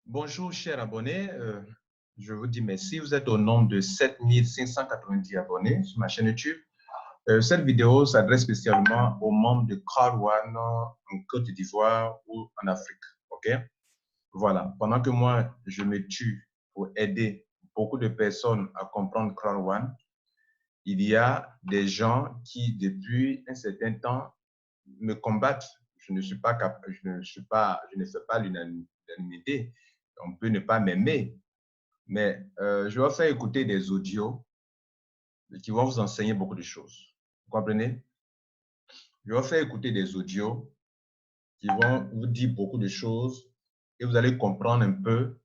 Bonjour, chers abonnés. Je vous dis merci. Vous êtes au nombre de 7590 abonnés sur ma chaîne YouTube. Cette vidéo s'adresse spécialement aux membres de Crowd One en Côte d'Ivoire ou en Afrique. OK? Voilà. Pendant que moi, je me tue pour aider beaucoup de personnes à comprendre Crowd One, il y a des gens qui, depuis un certain temps, me combattent. Je ne suis pas capable, je ne fais pas l'unanimité. On peut ne pas m'aimer, mais je vais faire écouter des audios qui vont vous enseigner beaucoup de choses. Vous comprenez? Je vais faire écouter des audios qui vont vous dire beaucoup de choses et vous allez comprendre un peu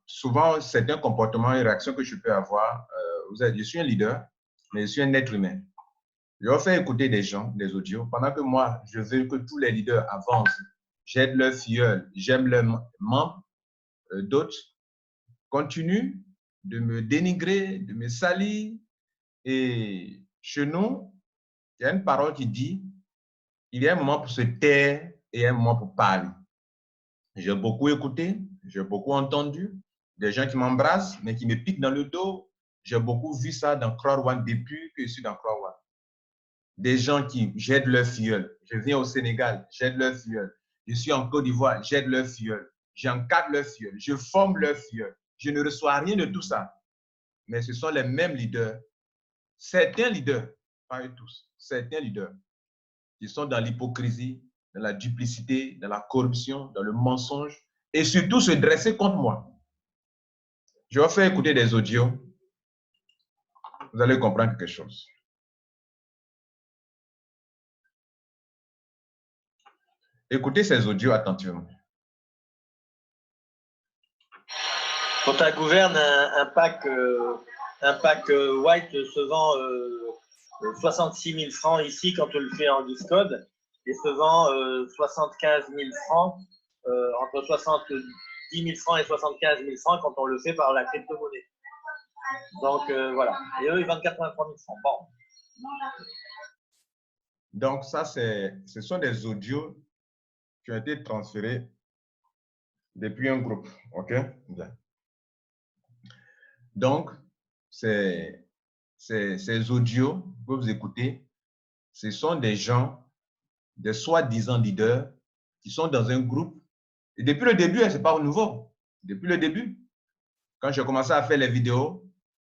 souvent certains comportements et réactions que je peux avoir. Je suis un leader, mais je suis un être humain. Je vais faire écouter des gens, des audios, pendant que moi, je veux que tous les leaders avancent. J'aide leurs filleuls, j'aime leurs membres, d'autres continuent de me dénigrer, de me salir. Et chez nous, il y a une parole qui dit, il y a un moment pour se taire et un moment pour parler. J'ai beaucoup écouté, j'ai beaucoup entendu, des gens qui m'embrassent, mais qui me piquent dans le dos. J'ai beaucoup vu ça dans Crowd One depuis que je suis dans Crowd One. Des gens qui j'aide leurs filleuls. Je viens au Sénégal, j'aide leurs filleuls. Je suis en Côte d'Ivoire, j'aide leurs filleuls. J'encadre leurs filleuls, je forme leurs filleuls. Je ne reçois rien de tout ça. Mais ce sont les mêmes leaders. Certains leaders, pas eux tous, certains leaders qui sont dans l'hypocrisie, dans la duplicité, dans la corruption, dans le mensonge et surtout se dresser contre moi. Je vais faire écouter des audios. Vous allez comprendre quelque chose. Écoutez ces audios attentivement. Quand on gouverne un pack white se vend 66 000 francs ici quand on le fait en Discode et se vend 75 000 francs, entre 70 000 francs et 75 000 francs quand on le fait par la crypto-monnaie. Donc voilà. Et eux, ils vendent 83 000 francs. Bon. Donc ça, ce sont des audios qui ont été transférés depuis un groupe. OK? Bien. Donc, ces audios que vous écoutez, ce sont des gens, des soi-disant leaders, qui sont dans un groupe. Et depuis le début, ce n'est pas nouveau. Depuis le début, quand j'ai commencé à faire les vidéos,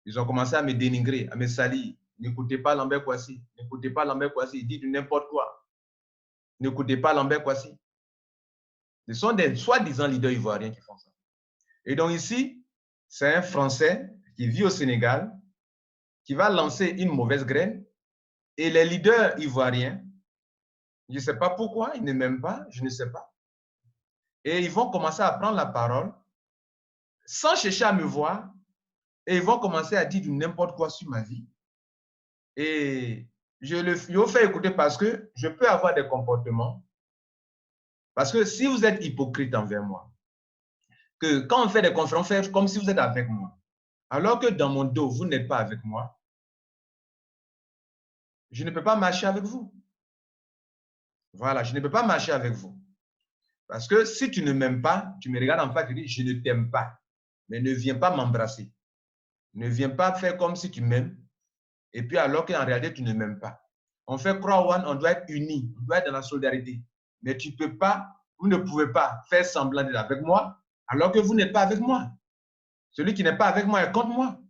ils ont commencé à me dénigrer, à me salir. N'écoutez pas Lambert Kouassi. N'écoutez pas Lambert Kouassi. Il dit du n'importe quoi. N'écoutez pas Lambert Kouassi. Ce sont des soi-disant leaders ivoiriens qui font ça. Et donc ici, c'est un Français qui vit au Sénégal, qui va lancer une mauvaise graine. Et les leaders ivoiriens, je ne sais pas pourquoi, ils ne m'aiment pas, je ne sais pas. Et ils vont commencer à prendre la parole sans chercher à me voir. Et ils vont commencer à dire du n'importe quoi sur ma vie. Et je le fais écouter parce que je peux avoir des comportements. Parce que si vous êtes hypocrite envers moi, que quand on fait des conférences, on fait comme si vous êtes avec moi, alors que dans mon dos, vous n'êtes pas avec moi, je ne peux pas marcher avec vous. Voilà, je ne peux pas marcher avec vous. Parce que si tu ne m'aimes pas, tu me regardes en face et tu dis, je ne t'aime pas. Mais ne viens pas m'embrasser. Ne viens pas faire comme si tu m'aimes. Et puis alors qu'en réalité, tu ne m'aimes pas. On fait Crowd One, on doit être unis, on doit être dans la solidarité. Mais tu ne peux pas, vous ne pouvez pas faire semblant d'être avec moi alors que vous n'êtes pas avec moi. Celui qui n'est pas avec moi est contre moi.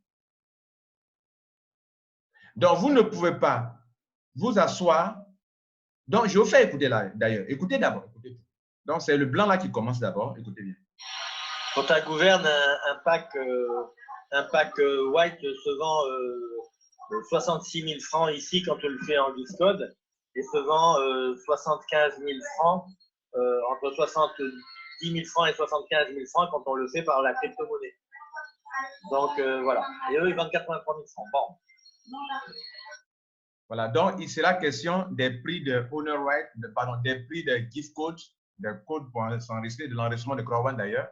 Donc, vous ne pouvez pas vous asseoir. Donc, je vais vous faire écouter là, d'ailleurs. Écoutez d'abord. Écoutez. Donc, c'est le blanc là qui commence d'abord. Écoutez bien. Quand on gouverne un pack white se vend 66 000 francs ici quand on le fait en Discode et se vend 75 000 francs, entre 70 000 francs et 75 000 francs quand on le fait par la crypto-monnaie. Donc voilà. Et eux, ils vendent 83 000 francs. Bon. Voilà, donc il sera question des prix de Honor Right, des prix de gift code, des codes pour s'enregistrer, de l'enregistrement de Crowd One d'ailleurs.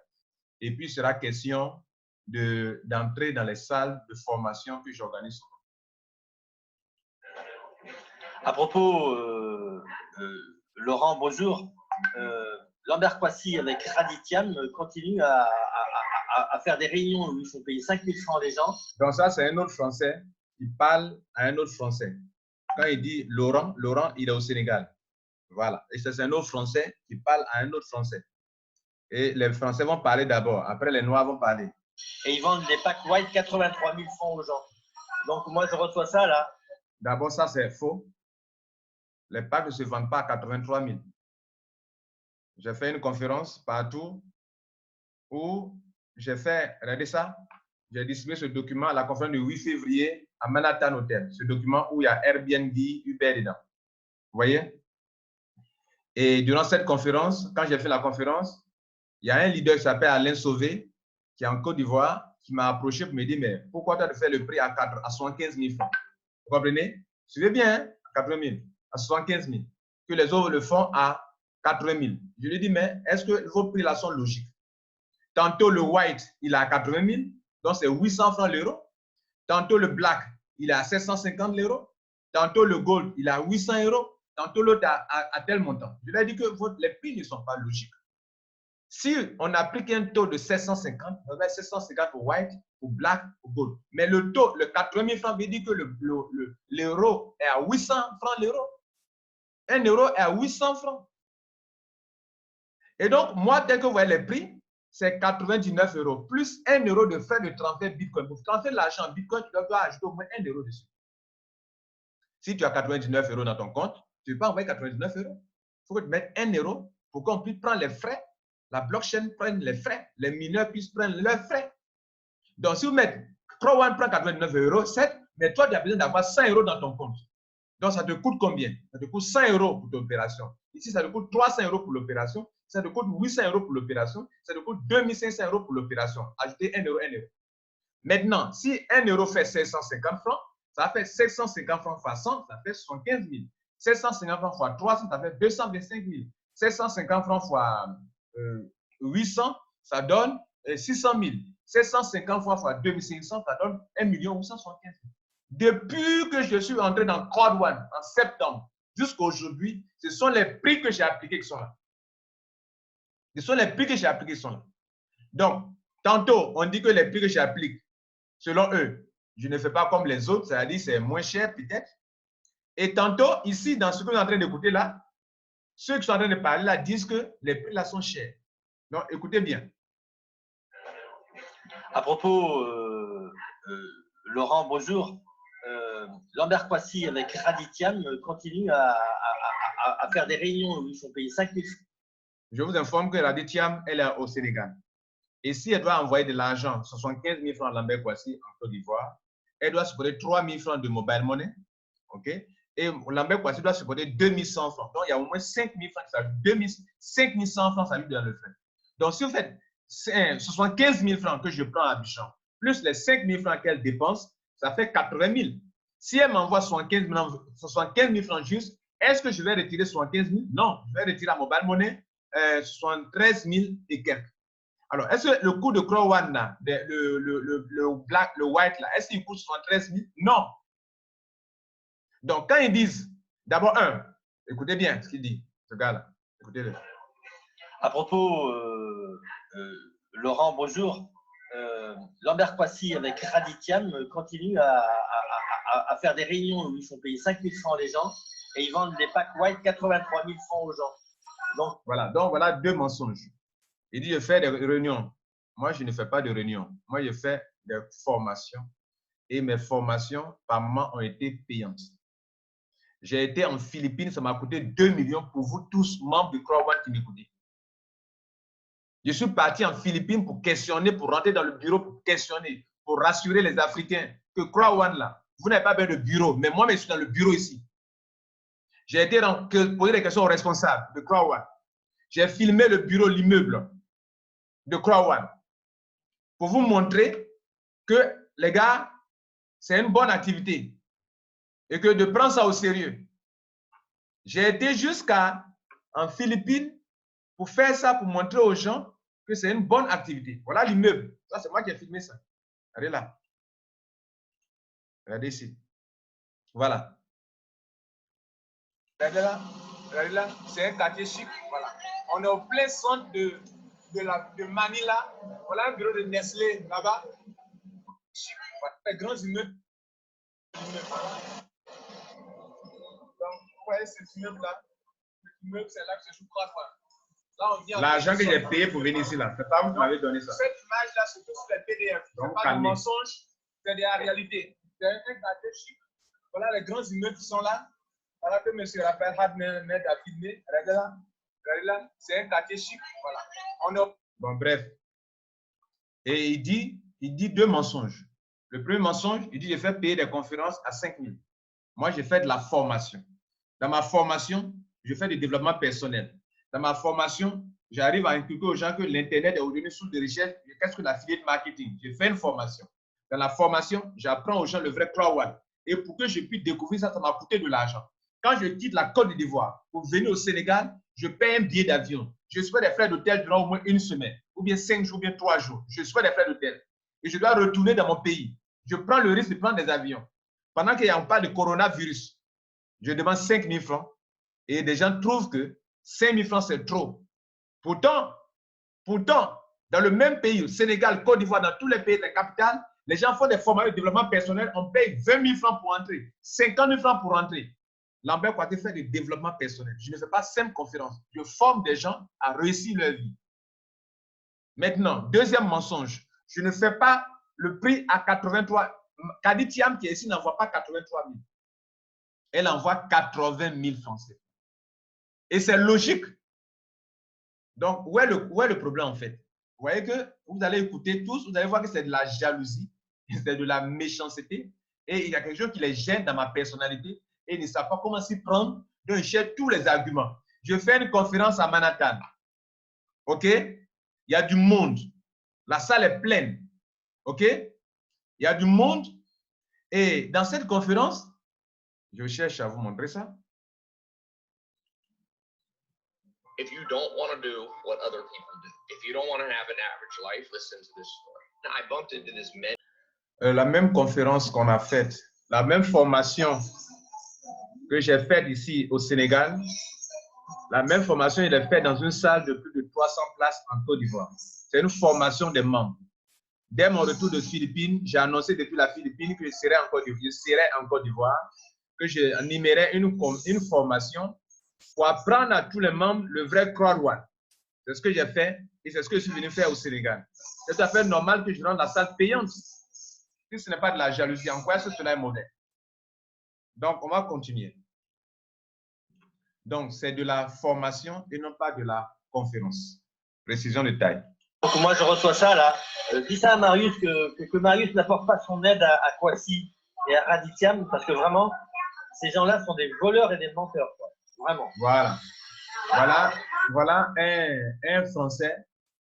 Et puis il sera question d'entrer dans les salles de formation que j'organise. À propos, Laurent, bonjour. Lambert-Poissy avec Raditiam continue à faire des réunions où ils font payer 5 000 francs les gens. Donc ça, c'est un autre Français qui parle à un autre Français. Quand il dit Laurent, Laurent, il est au Sénégal. Voilà. Et c'est un autre Français qui parle à un autre Français. Et les Français vont parler d'abord. Après, les Noirs vont parler. Et ils vendent des packs white 83 000 francs aux gens. Donc, moi, je reçois ça là. D'abord, ça, c'est faux. Les packs ne se vendent pas à 83 000. J'ai fait une conférence partout où j'ai fait, regardez ça, j'ai distribué ce document à la conférence du 8 février à Manhattan Hotel. Ce document où il y a Airbnb, Uber dedans. Vous voyez? Et durant cette conférence, quand j'ai fait la conférence, il y a un leader qui s'appelle Alain Sauvé, qui est en Côte d'Ivoire, qui m'a approché pour me dire, mais pourquoi tu as fait le prix à 75 000 francs? Vous comprenez? Suivez bien, hein? À 80 000, à 75 000. Que les autres le font à 80 000. Je lui dis, mais est-ce que vos prix là sont logiques? Tantôt le white, il est à 80 000, donc c'est 800 francs l'euro. Tantôt le black, il est à 750 l'euro. Tantôt le gold, il est à 800 euros. Tantôt l'autre à tel montant. Je lui ai dit que les prix ne sont pas logiques. Si on applique un taux de 750, on va 750 pour white, pour black, pour gold. Mais le taux, le 80 000 francs veut dire que l'euro est à 800 francs l'euro. Un euro est à 800 francs. Et donc, moi, tel que vous voyez les prix, c'est 99 euros plus 1 euro de frais de transfert Bitcoin. Pour transférer l'argent en Bitcoin, tu dois ajouter au moins 1 euro dessus. Si tu as 99 euros dans ton compte, tu ne peux pas envoyer 99 euros. Il faut que tu mettes 1 euro pour qu'on puisse prendre les frais. La blockchain prenne les frais. Les mineurs puissent prendre leurs frais. Donc, si vous mettez Crowan prend 89 euros, 7, mais toi, tu as besoin d'avoir 100 euros dans ton compte. Donc, ça te coûte combien? Ça te coûte 100 euros pour ton opération. Ici, ça te coûte 300 euros pour l'opération. Ça te coûte 800 euros pour l'opération. Ça te coûte 2500 euros pour l'opération. Ajoutez 1 euro, 1 euro. Maintenant, si 1 euro fait 750 francs, ça fait 750 francs fois 100, ça fait 75 000. 750 francs fois 300, ça fait 225 000. 750 francs fois 800, ça donne 600 000. 750 francs fois 2500, ça donne 1 875 000. Depuis que je suis entré dans Code One en septembre jusqu'à aujourd'hui, ce sont les prix que j'ai appliqués qui sont là. Ce sont les prix que j'ai appliqués qui sont là. Donc, tantôt, on dit que les prix que j'applique, selon eux, je ne fais pas comme les autres, c'est-à-dire c'est moins cher peut-être. Et tantôt, ici, dans ce que vous êtes en train d'écouter là, ceux qui sont en train de parler là disent que les prix là sont chers. Donc, écoutez bien. À propos, Laurent, bonjour. Lambert-Poissy avec Raditiam continue à faire des réunions où ils font payer 5 000 francs. Je vous informe que Raditiam, elle est au Sénégal. Et si elle doit envoyer de l'argent, 75 000 francs à Lambert-Poissy en Côte d'Ivoire, elle doit supporter 3 000 francs de mobile money. OK? Et Lambert-Poissy doit supporter 2 100 francs. Donc, il y a au moins 5 000 francs qui s'ajoutent. 5 100 francs s'ajoutent dans le frais. Donc, si vous faites 75 000 francs que je prends à Abidjan, plus les 5 000 francs qu'elle dépense, ça fait 80 000. Si elle m'envoie 75 000 francs juste, est-ce que je vais retirer 75 000? Non, je vais retirer à mobile money 73 000 et quelques. Alors, est-ce que le coût de Crow One, là, le black, le white, là, est-ce qu'il coûte 73 000? Non. Donc, quand ils disent, d'abord, écoutez bien ce qu'il dit, ce gars-là. Écoutez-le. À propos, Laurent, bonjour. Lambert-Poissy avec Raditiam continue à faire des réunions où ils font payer 5 000 francs les gens et ils vendent des packs white 83 000 francs aux gens. Donc, voilà 2 mensonges. Il dit, je fais des réunions. Moi, je ne fais pas de réunions. Moi, je fais des formations. Et mes formations, par moment, ont été payantes. J'ai été en Philippines, ça m'a coûté 2 millions pour vous tous, membres du Crow One qui m'écoutez. Je suis parti en Philippines pour questionner, pour rentrer dans le bureau, pour questionner, pour rassurer les Africains que Crow One, là, vous n'avez pas besoin de bureau, mais moi, je suis dans le bureau ici. J'ai été poser des questions aux responsables de Crow One. J'ai filmé le bureau, l'immeuble de Crow One pour vous montrer que, les gars, c'est une bonne activité et que de prendre ça au sérieux. J'ai été jusqu'en Philippines pour faire ça, pour montrer aux gens que c'est une bonne activité. Voilà l'immeuble. Ça, c'est moi qui ai filmé ça. Regardez là. Regardez ici. Voilà. Regardez là. Regardez là. C'est un quartier chic. Voilà. On est au plein centre de Manila. Voilà un bureau de Nestlé là-bas. Les grands immeubles. Donc, vous voyez cet immeuble-là. L'immeuble, c'est là que je joue crois. L'argent que j'ai payé pour venir ici, là, c'est pas vous qui m'avez donné ça. Cette image-là, c'est tout sur les PDF. Ce n'est pas du mensonge, c'est de la réalité. C'est un quartier chic. Voilà les grands immeubles qui sont là. Voilà que M. Raphaël Hadner a filmé. Regardez là. C'est un quartier chic. Voilà. Bon, bref. Et il dit deux mensonges. Le premier mensonge, il dit j'ai fait payer des conférences à 5 000. Moi, j'ai fait de la formation. Dans ma formation, je fais du développement personnel. Dans ma formation, j'arrive à inculquer aux gens que l'Internet est aujourd'hui source de richesse. Qu'est-ce que l'affiliate marketing? J'ai fait une formation. Dans la formation, j'apprends aux gens le vrai Croix. Et pour que je puisse découvrir ça, ça m'a coûté de l'argent. Quand je quitte la Côte d'Ivoire pour venir au Sénégal, je paye un billet d'avion. Je fais des frais d'hôtel durant au moins une semaine, ou bien 5 jours, ou bien 3 jours. Je fais des frais d'hôtel. Et je dois retourner dans mon pays. Je prends le risque de prendre des avions. Pendant qu'il n'y a pas de coronavirus, je demande 5 000 francs. Et des gens trouvent que 5 000 francs, c'est trop. Pourtant, dans le même pays, au Sénégal, Côte d'Ivoire, dans tous les pays de la capitale, les gens font des formations de développement personnel. On paye 20 000 francs pour entrer, 50 000 francs pour entrer. Lambert Kouyaté fait du développement personnel. Je ne fais pas simple conférence. Je forme des gens à réussir leur vie. Maintenant, deuxième mensonge. Je ne fais pas le prix à 83. Kadi Thiam, qui est ici, n'envoie pas 83 000. Elle envoie 80 000 francs. Et c'est logique. Donc, où est le problème en fait? Vous voyez que vous allez écouter tous, vous allez voir que c'est de la jalousie, c'est de la méchanceté. Et il y a quelque chose qui les gêne dans ma personnalité. Et ils ne savent pas comment s'y prendre. Donc, ils cherchent tous les arguments. Je fais une conférence à Manhattan. OK? Il y a du monde. La salle est pleine. OK? Il y a du monde. Et dans cette conférence, je cherche à vous montrer ça. If you don't want to do what other people do, if you don't want to have an average life, listen to this story. Now, I bumped into this man. La même conférence qu'on a faite, la même formation que j'ai faite ici au Sénégal, la même formation, il est faite dans une salle de plus de 300 places en Côte d'Ivoire. C'est une formation des membres. Dès mon retour de Philippines, j'ai annoncé depuis la Philippine que je serai en Côte d'Ivoire, que j'animerai une formation pour apprendre à tous les membres le vrai Croix-Rouane. C'est ce que j'ai fait et c'est ce que je suis venu faire au Sénégal. C'est tout à fait normal que je rentre dans la salle payante. Si ce n'est pas de la jalousie, en quoi est-ce que cela est mauvais? Donc, on va continuer. Donc, c'est de la formation et non pas de la conférence. Précision de taille. Donc, moi, je reçois ça là. Dis ça à Marius que Marius n'apporte pas son aide à Kwasi et à Raditiam parce que vraiment, ces gens-là sont des voleurs et des menteurs. Quoi. Vraiment. Voilà un Français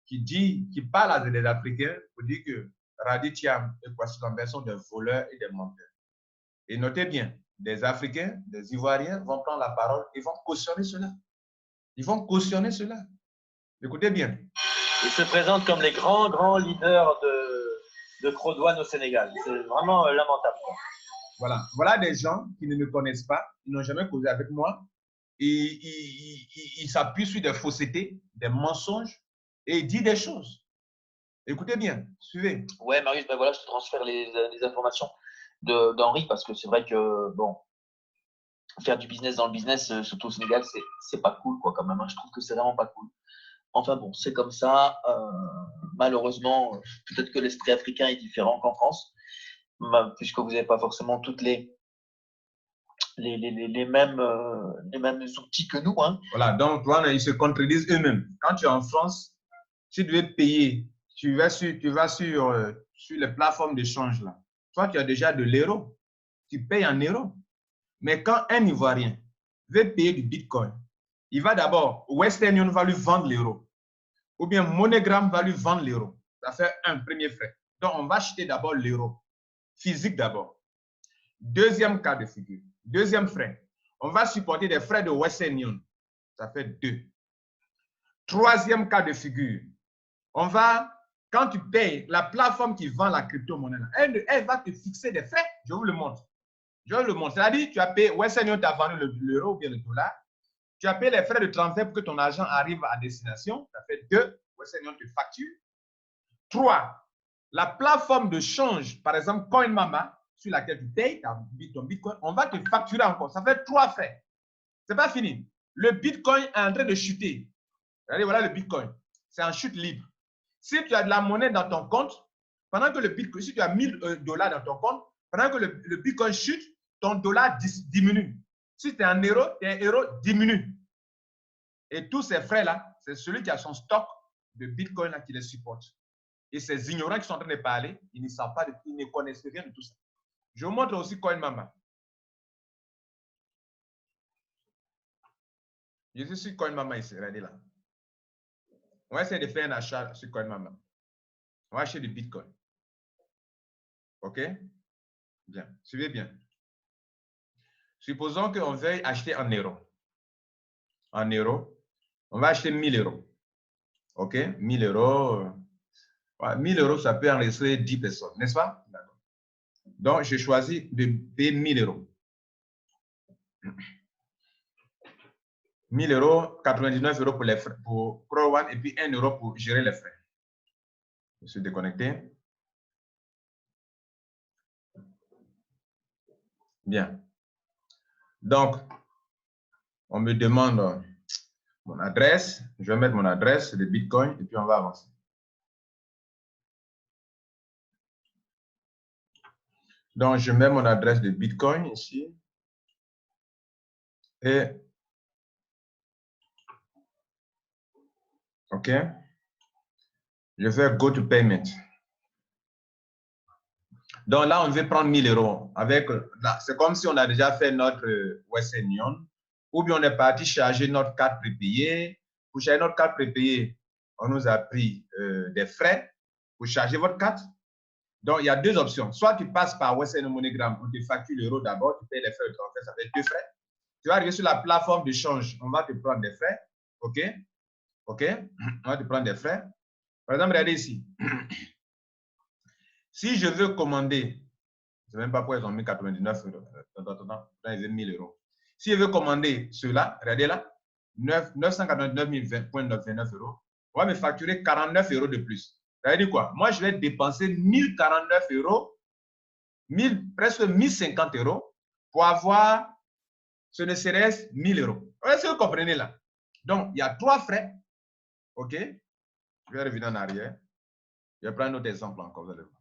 qui parle à des Africains pour dire que Raditiam et Kwasi Lambert sont des voleurs et des menteurs. Et notez bien, des Africains, des Ivoiriens vont prendre la parole et vont cautionner cela. Ils vont cautionner cela. Écoutez bien. Ils se présentent comme les grands leaders de Croix-Douane au Sénégal. C'est vraiment lamentable. Voilà des gens qui ne me connaissent pas, ils n'ont jamais causé avec moi. Ils s'appuient sur des faussetés, des mensonges et ils disent des choses. Écoutez bien, suivez. Ouais, Marius, ben voilà, je te transfère les informations d'Henri parce que c'est vrai que, bon, faire du business dans le business, surtout au Sénégal, c'est pas cool, quoi, quand même. Hein. Je trouve que c'est vraiment pas cool. Enfin bon, c'est comme ça. Malheureusement, peut-être que l'esprit africain est différent qu'en France, puisque vous n'avez pas forcément toutes les mêmes outils que nous. Hein. Voilà, donc ils se contredisent eux-mêmes. Quand tu es en France, tu devais payer, tu vas sur les plateformes d'échange là. Toi, tu as déjà de l'euro, tu payes en euros. Mais quand un Ivoirien veut payer du Bitcoin, il va d'abord, Western Union va lui vendre l'euro. Ou bien MoneyGram va lui vendre l'euro. Ça fait un premier frais. Donc, on va acheter d'abord l'euro. Physique d'abord. Deuxième cas de figure. Deuxième frais. On va supporter des frais de Western Union. Ça fait 2. Troisième cas de figure. Quand tu payes, la plateforme qui vend la crypto-monnaie, elle va te fixer des frais. Je vous le montre. C'est-à-dire, tu as payé, Western Union t'a vendu l'euro ou bien le dollar. Tu as payé les frais de transfert pour que ton argent arrive à destination. Ça fait 2. Western Union te facture. 3. La plateforme de change, par exemple CoinMama, sur laquelle tu payes ton Bitcoin, on va te facturer encore. Ça fait 3 frais. Ce n'est pas fini. Le Bitcoin est en train de chuter. Regardez, voilà le Bitcoin. C'est en chute libre. Si tu as de la monnaie dans ton compte, pendant que le Bitcoin, si tu as 1000 $ dans ton compte, pendant que le Bitcoin chute, ton dollar diminue. Si tu es en euro, tes euros diminuent. Et tous ces frais-là, c'est celui qui a son stock de Bitcoin là qui les supporte. Et ces ignorants qui sont en train de parler, ils ne savent pas, ils ne connaissent rien de tout ça. Je vous montre aussi CoinMama. Je suis sur CoinMama ici, regardez là. On va essayer de faire un achat sur CoinMama. On va acheter du Bitcoin. OK? Bien. Suivez bien. Supposons qu'on veuille acheter en euros. En euros, on va acheter 1000 €. OK? 1000 €. 1000 €, ça peut enregistrer 10 personnes, n'est-ce pas? Donc, j'ai choisi de payer 1000 €. 1000 €, 99 € pour les frais, pour Pro One, et puis 1 € pour gérer les frais. Je suis déconnecté. Bien. Donc, on me demande mon adresse. Je vais mettre mon adresse de Bitcoin et puis on va avancer. Donc, je mets mon adresse de Bitcoin ici. Et OK. Je fais Go to Payment. Donc là, on veut prendre 1000 €. C'est comme si on a déjà fait notre Western Union, ou bien on est parti charger notre carte prépayée. Pour charger notre carte prépayée, on nous a pris des frais pour charger votre carte. Donc, il y a 2 options. Soit tu passes par Western Union MoneyGram, on te facture l'euro d'abord, tu payes les frais de transfert, ça fait 2 frais. Tu vas arriver sur la plateforme d'échange, on va te prendre des frais. OK? OK? On va te prendre des frais. Par exemple, regardez ici. Si je veux commander, je ne sais même pas pourquoi ils ont mis 99 €. Là, ils ont 1000 €. Si je veux commander cela, regardez là, 999 029 €, on va me facturer 49 € de plus. Ça veut dire quoi? Moi, je vais dépenser 1049 €, presque 1050 € pour avoir, ce ne serait 1000 €. Est-ce que vous comprenez là? Donc, il y a 3 frais. OK? Je vais revenir en arrière. Je vais prendre un autre exemple encore. Vous allez voir.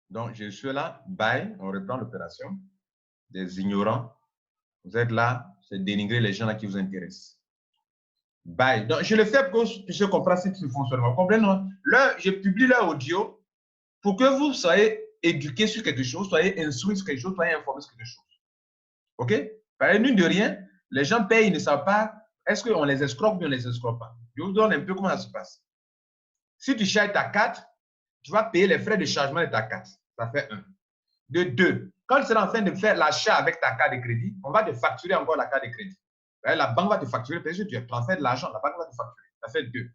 Donc, je suis là, buy, on reprend l'opération. Des ignorants, vous êtes là, c'est dénigrer les gens là qui vous intéressent. Buy. Donc, je le fais pour que vous puissiez comprendre ce fonctionnement. Vous comprenez, non? Là, je publie leur audio pour que vous soyez éduqués sur quelque chose, soyez instruits sur quelque chose, soyez informés sur quelque chose. OK? Par une de rien, les gens payent, ils ne savent pas, est-ce qu'on les escroque ou on ne les escroque pas? Je vous donne un peu comment ça se passe. Si tu charges ta carte, tu vas payer les frais de chargement de ta carte. Ça fait 1. De 2, quand tu seras en train de faire l'achat avec ta carte de crédit, on va te facturer encore la carte de crédit. La banque va te facturer parce que tu transfères de l'argent, la banque va te facturer. Ça fait 2.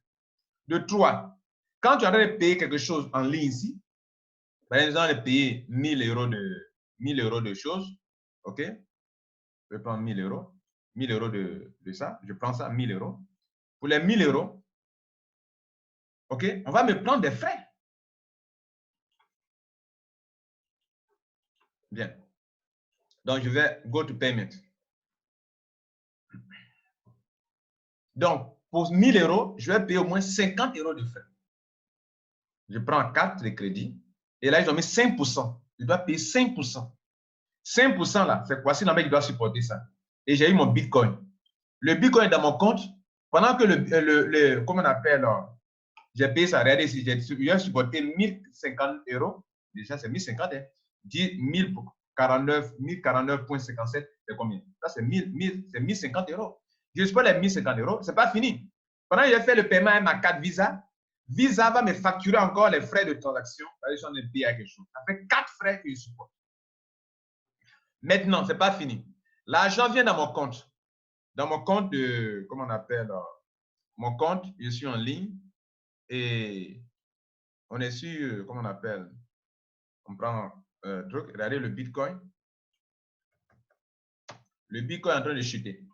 De 3, quand tu es en train de payer quelque chose en ligne ici, par exemple, de payer 1000 € de choses, OK? Je vais prendre 1000 €. 1000 € de ça, je prends ça, 1000 €. Pour les 1000 €, OK, on va me prendre des frais. Bien. Donc, je vais go to payment. Donc, pour 1000 €, je vais payer au moins 50 € de frais. Je prends 4 de crédit et là, ils ont mis 5%. Je dois payer 5%. 5% là, c'est quoi? Si le mec doit supporter ça. Et j'ai eu mon Bitcoin. Le Bitcoin est dans mon compte. Pendant que comment on appelle, j'ai payé ça. Regardez ici, j'ai supporté 1050 €. Déjà, c'est 1050, hein. 1049,57, c'est combien? Ça, c'est 1050 €. Je supporte les 1050 €. Ce n'est pas fini. Pendant que j'ai fait le paiement à ma carte Visa, Visa va me facturer encore les frais de transaction. Si on est payé à quelque chose. Ça fait 4 frais que je supporte. Maintenant, ce n'est pas fini. L'argent vient dans mon compte. Dans mon compte de, comment on appelle, mon compte, je suis en ligne et on est sur, comment on appelle, on prend un truc, regardez le Bitcoin. Le Bitcoin est en train de chuter.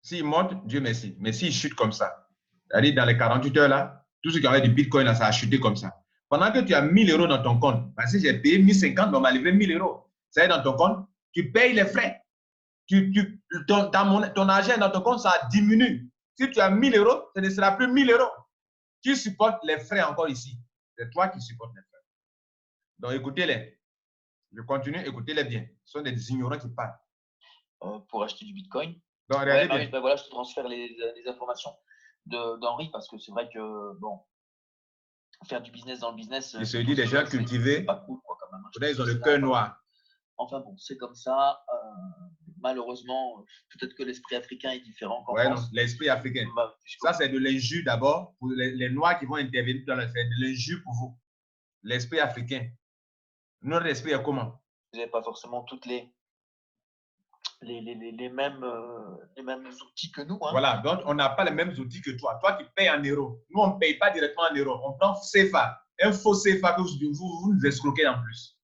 S'il monte, Dieu merci. Mais s'il chute comme ça, c'est-à-dire dans les 48 heures là, tout ce qui avait du Bitcoin là, ça a chuté comme ça. Pendant que tu as 1000 euros dans ton compte, parce que j'ai payé 1050, on m'a livré 1000 euros. Ça est dans ton compte, tu payes les frais. Ton argent dans ton compte, ça diminue. Si tu as 1000 euros, ce ne sera plus 1000 euros. Qui supporte les frais encore ici? C'est toi qui supportes les frais. Donc écoutez-les. Je continue, écoutez-les bien. Ce sont des ignorants qui parlent. Pour acheter du Bitcoin. Donc, ouais, oui, ben voilà, je te transfère les informations d'Henri parce que c'est vrai que, bon, faire du business dans le business. Il se dit des gens cultivés. Pas cool, quoi, quand même. Peut-être ils ont le cœur noir. Enfin bon, c'est comme ça. Malheureusement, peut-être que l'esprit africain est différent qu'en France. Non, l'esprit africain. Ça, c'est de l'injure d'abord. Pour les Noirs qui vont intervenir dans le fait, de l'injure pour vous. L'esprit africain. Notre esprit est comment? Vous n'avez pas forcément toutes les mêmes outils que nous. Hein. Voilà, donc on n'a pas les mêmes outils que toi. Toi qui payes en euros. Nous, on ne paye pas directement en euros. On prend CFA. Un faux CFA que vous nous escroquez en plus.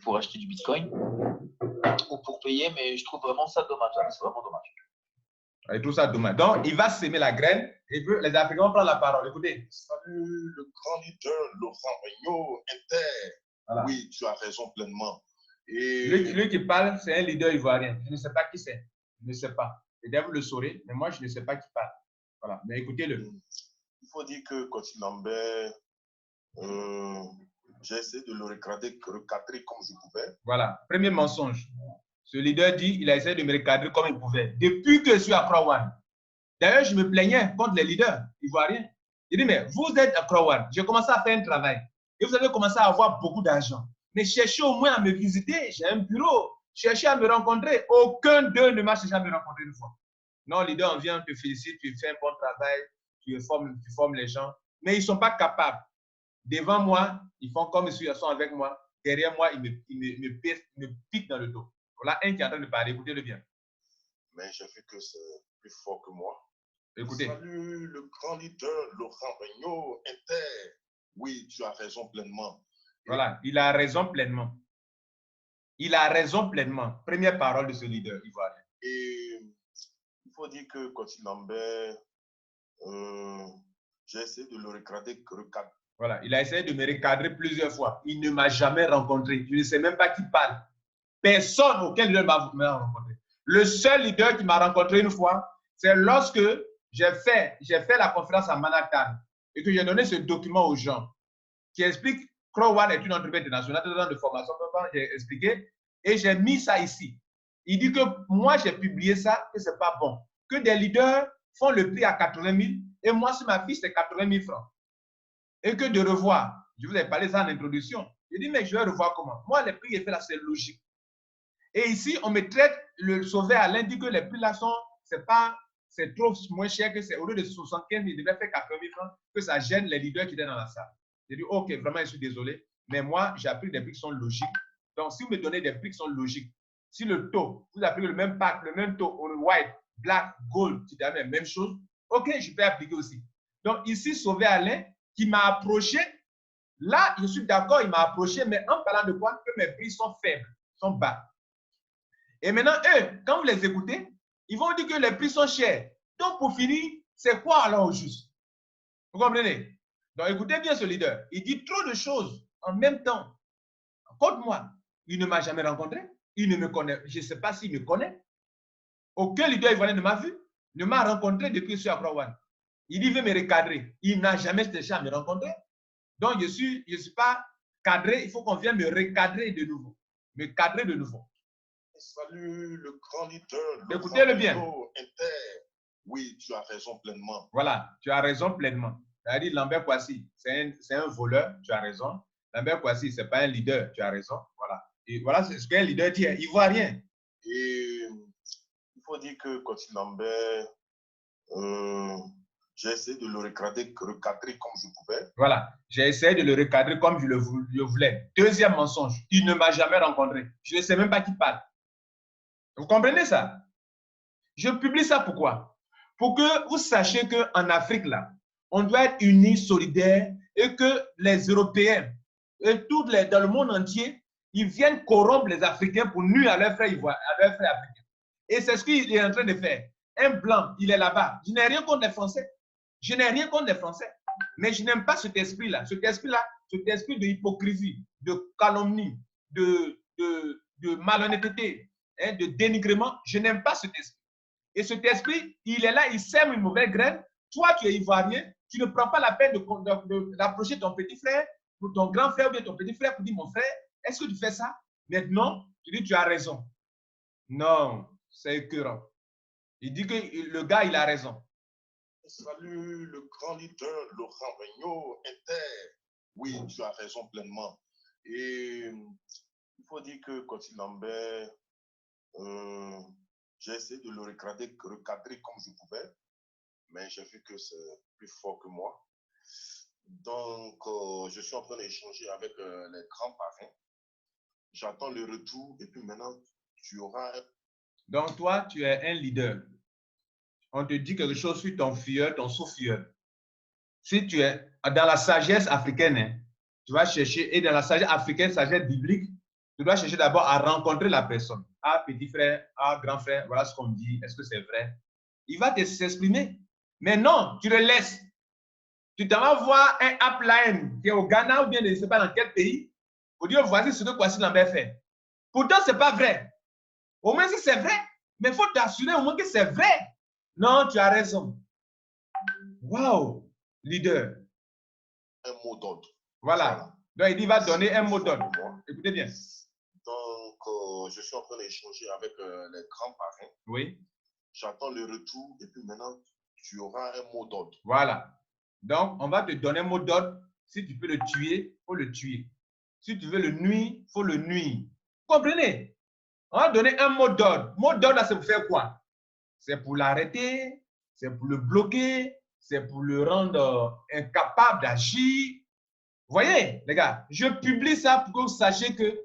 Pour acheter du Bitcoin ou pour payer, mais je trouve vraiment ça dommage. Hein, c'est vraiment dommage. Et tout ça dommage. Donc, il va semer la graine et puis les Africains vont prendre la parole. Écoutez. Salut, le grand leader Laurent Regnault, Inter. Voilà. Oui, tu as raison pleinement. Et... Lui qui parle, c'est un leader ivoirien. Je ne sais pas qui c'est. Je ne sais pas. Peut-être vous le saurez, mais moi, je ne sais pas qui parle. Voilà, mais écoutez-le. Il faut dire que Koti Lambert, j'ai essayé de le recadrer comme je pouvais. Voilà, premier mensonge. Ce leader dit il a essayé de me recadrer comme il pouvait. Depuis que je suis à Accra One. D'ailleurs, je me plaignais contre les leaders ivoiriens. Je dis, mais vous êtes à Accra One. J'ai commencé à faire un travail. Et vous avez commencé à avoir beaucoup d'argent. Mais cherchez au moins à me visiter. J'ai un bureau. Cherchez à me rencontrer. Aucun d'eux ne m'a cherché à me rencontrer une fois. Non, leader, on vient, on te félicite, tu fais un bon travail, tu formes les gens. Mais ils ne sont pas capables. Devant moi, ils font comme ils sont avec moi. Derrière moi, ils me piquent dans le dos. Voilà un qui est en train de parler. Écoutez-le bien. Mais j'ai vu que c'est plus fort que moi. Écoutez. Salut, le grand leader Laurent Regnault, Inter. Oui, tu as raison pleinement. Voilà, il a raison pleinement. Il a raison pleinement. Première parole de ce leader ivoirien. Et il faut dire que Koti Lambert, j'ai essayé de le recadrer. Voilà, il a essayé de me recadrer plusieurs fois. Il ne m'a jamais rencontré. Je ne sais même pas qui parle. Personne auquel leader m'a rencontré. Le seul leader qui m'a rencontré une fois, c'est lorsque j'ai fait la conférence à Manhattan et que j'ai donné ce document aux gens qui explique Accra One est une entreprise internationale de formation. J'ai expliqué et j'ai mis ça ici. Il dit que moi, j'ai publié ça, que ce n'est pas bon. Que des leaders font le prix à 80 000 et moi, sur ma fiche, c'est 80 000 francs. Et que de revoir, je vous ai parlé de ça en introduction. Je dis, mais je vais revoir comment. Moi, les prix, là, c'est logique. Et ici, on me traite, le sauvé Alain dit que les prix là c'est trop moins cher que c'est au lieu de 75 000, il devait faire 80 000 francs, que ça gêne les leaders qui étaient dans la salle. J'ai dit, ok, vraiment, je suis désolé, mais moi, j'ai appris des prix qui sont logiques. Donc, si vous me donnez des prix qui sont logiques, si le taux, vous apprenez le même pack, le même taux, on white, black, gold, c'est la même chose, ok, je peux appliquer aussi. Donc, ici, sauvé Alain, qui m'a approché, là, je suis d'accord, il m'a approché, mais en parlant de quoi? Que mes prix sont faibles, sont bas. Et maintenant, eux, quand vous les écoutez, ils vont dire que les prix sont chers. Donc, pour finir, c'est quoi alors au juste? Vous comprenez? Donc, écoutez bien ce leader. Il dit trop de choses en même temps. Contre moi, il ne m'a jamais rencontré. Il ne me connaît. Je ne sais pas s'il me connaît. Aucun leader ivoirien ne m'a vu, ne m'a rencontré depuis que je suis à Accra One. Il dit, il veut me recadrer. Il n'a jamais cherché à me rencontrer. Donc, je ne suis pas cadré. Il faut qu'on vienne me recadrer de nouveau. Me cadrer de nouveau. Salut, le grand leader. Écoutez-le bien. Inter. Oui, tu as raison pleinement. Voilà, tu as raison pleinement. C'est-à-dire, Lambert Kouassi, c'est un voleur, tu as raison. Lambert Kouassi, ce n'est pas un leader, tu as raison. Voilà. Et voilà ce qu'un leader dit, il ne voit rien. Et il faut dire que Koti Lambert, j'ai essayé de le recadrer comme je pouvais. Voilà, j'ai essayé de le recadrer comme je le voulais. Deuxième mensonge, il ne m'a jamais rencontré. Je ne sais même pas qui parle. Vous comprenez ça? Je publie ça pourquoi? Pour que vous sachiez qu'en Afrique, là, on doit être unis, solidaires, et que les Européens et dans le monde entier, Ils viennent corrompre les Africains pour nuire à leurs frères africains. Et c'est ce qu'il est en train de faire. Un blanc, il est là-bas. Je n'ai rien contre les Français. Je n'ai rien contre les Français. Mais je n'aime pas cet esprit-là. Cet esprit-là, cet esprit de hypocrisie, de calomnie, de malhonnêteté, hein, de dénigrement. Je n'aime pas cet esprit. Et cet esprit, il est là, il sème une mauvaise graine. Toi, tu es ivoirien, tu ne prends pas la peine d'approcher ton petit frère, ou ton grand frère, ou bien ton petit frère, pour dire, mon frère, est-ce que tu fais ça? Maintenant, tu dis, tu as raison. Non, c'est écœurant. Il dit que le gars, il a raison. Salut le grand leader Laurent Regnault Inter. Oui, tu as raison pleinement. Et il faut dire que Cotty Lambert, j'ai essayé de le recadrer comme je pouvais, mais j'ai vu que c'est plus fort que moi. Donc, je suis en train d'échanger avec les grands parrains. J'attends le retour et puis maintenant, tu auras... Donc, toi, tu es un leader. On te dit quelque chose sur ton filleul, ton sous-filleul. Si tu es dans la sagesse africaine, hein, tu vas chercher, et dans la sagesse africaine, sagesse biblique, tu dois chercher d'abord à rencontrer la personne. Ah, petit frère, ah, grand frère, voilà ce qu'on me dit, est-ce que c'est vrai? Il va s'exprimer. Mais non, tu le laisses. Tu t'en vas voir un upline qui est au Ghana ou bien je ne sais pas dans quel pays pour dire voici ce que Kwasi Lambert fait. Pourtant, ce n'est pas vrai. Au moins, si c'est vrai, mais il faut t'assurer au moins que c'est vrai. Non, tu as raison. Waouh, leader. Un mot d'ordre. Voilà. Donc, il dit, il va donner un mot d'ordre. Écoutez bien. Donc, je suis en train d'échanger avec les grands parrains. Oui. J'attends le retour et puis maintenant, tu auras un mot d'ordre. Voilà. Donc, on va te donner un mot d'ordre. Si tu peux le tuer, il faut le tuer. Si tu veux le nuire, il faut le nuire. Comprenez? On va donner un mot d'ordre. Mot d'ordre, c'est pour faire quoi? C'est pour l'arrêter, c'est pour le bloquer, c'est pour le rendre incapable d'agir. Vous voyez, les gars, je publie ça pour que vous sachiez que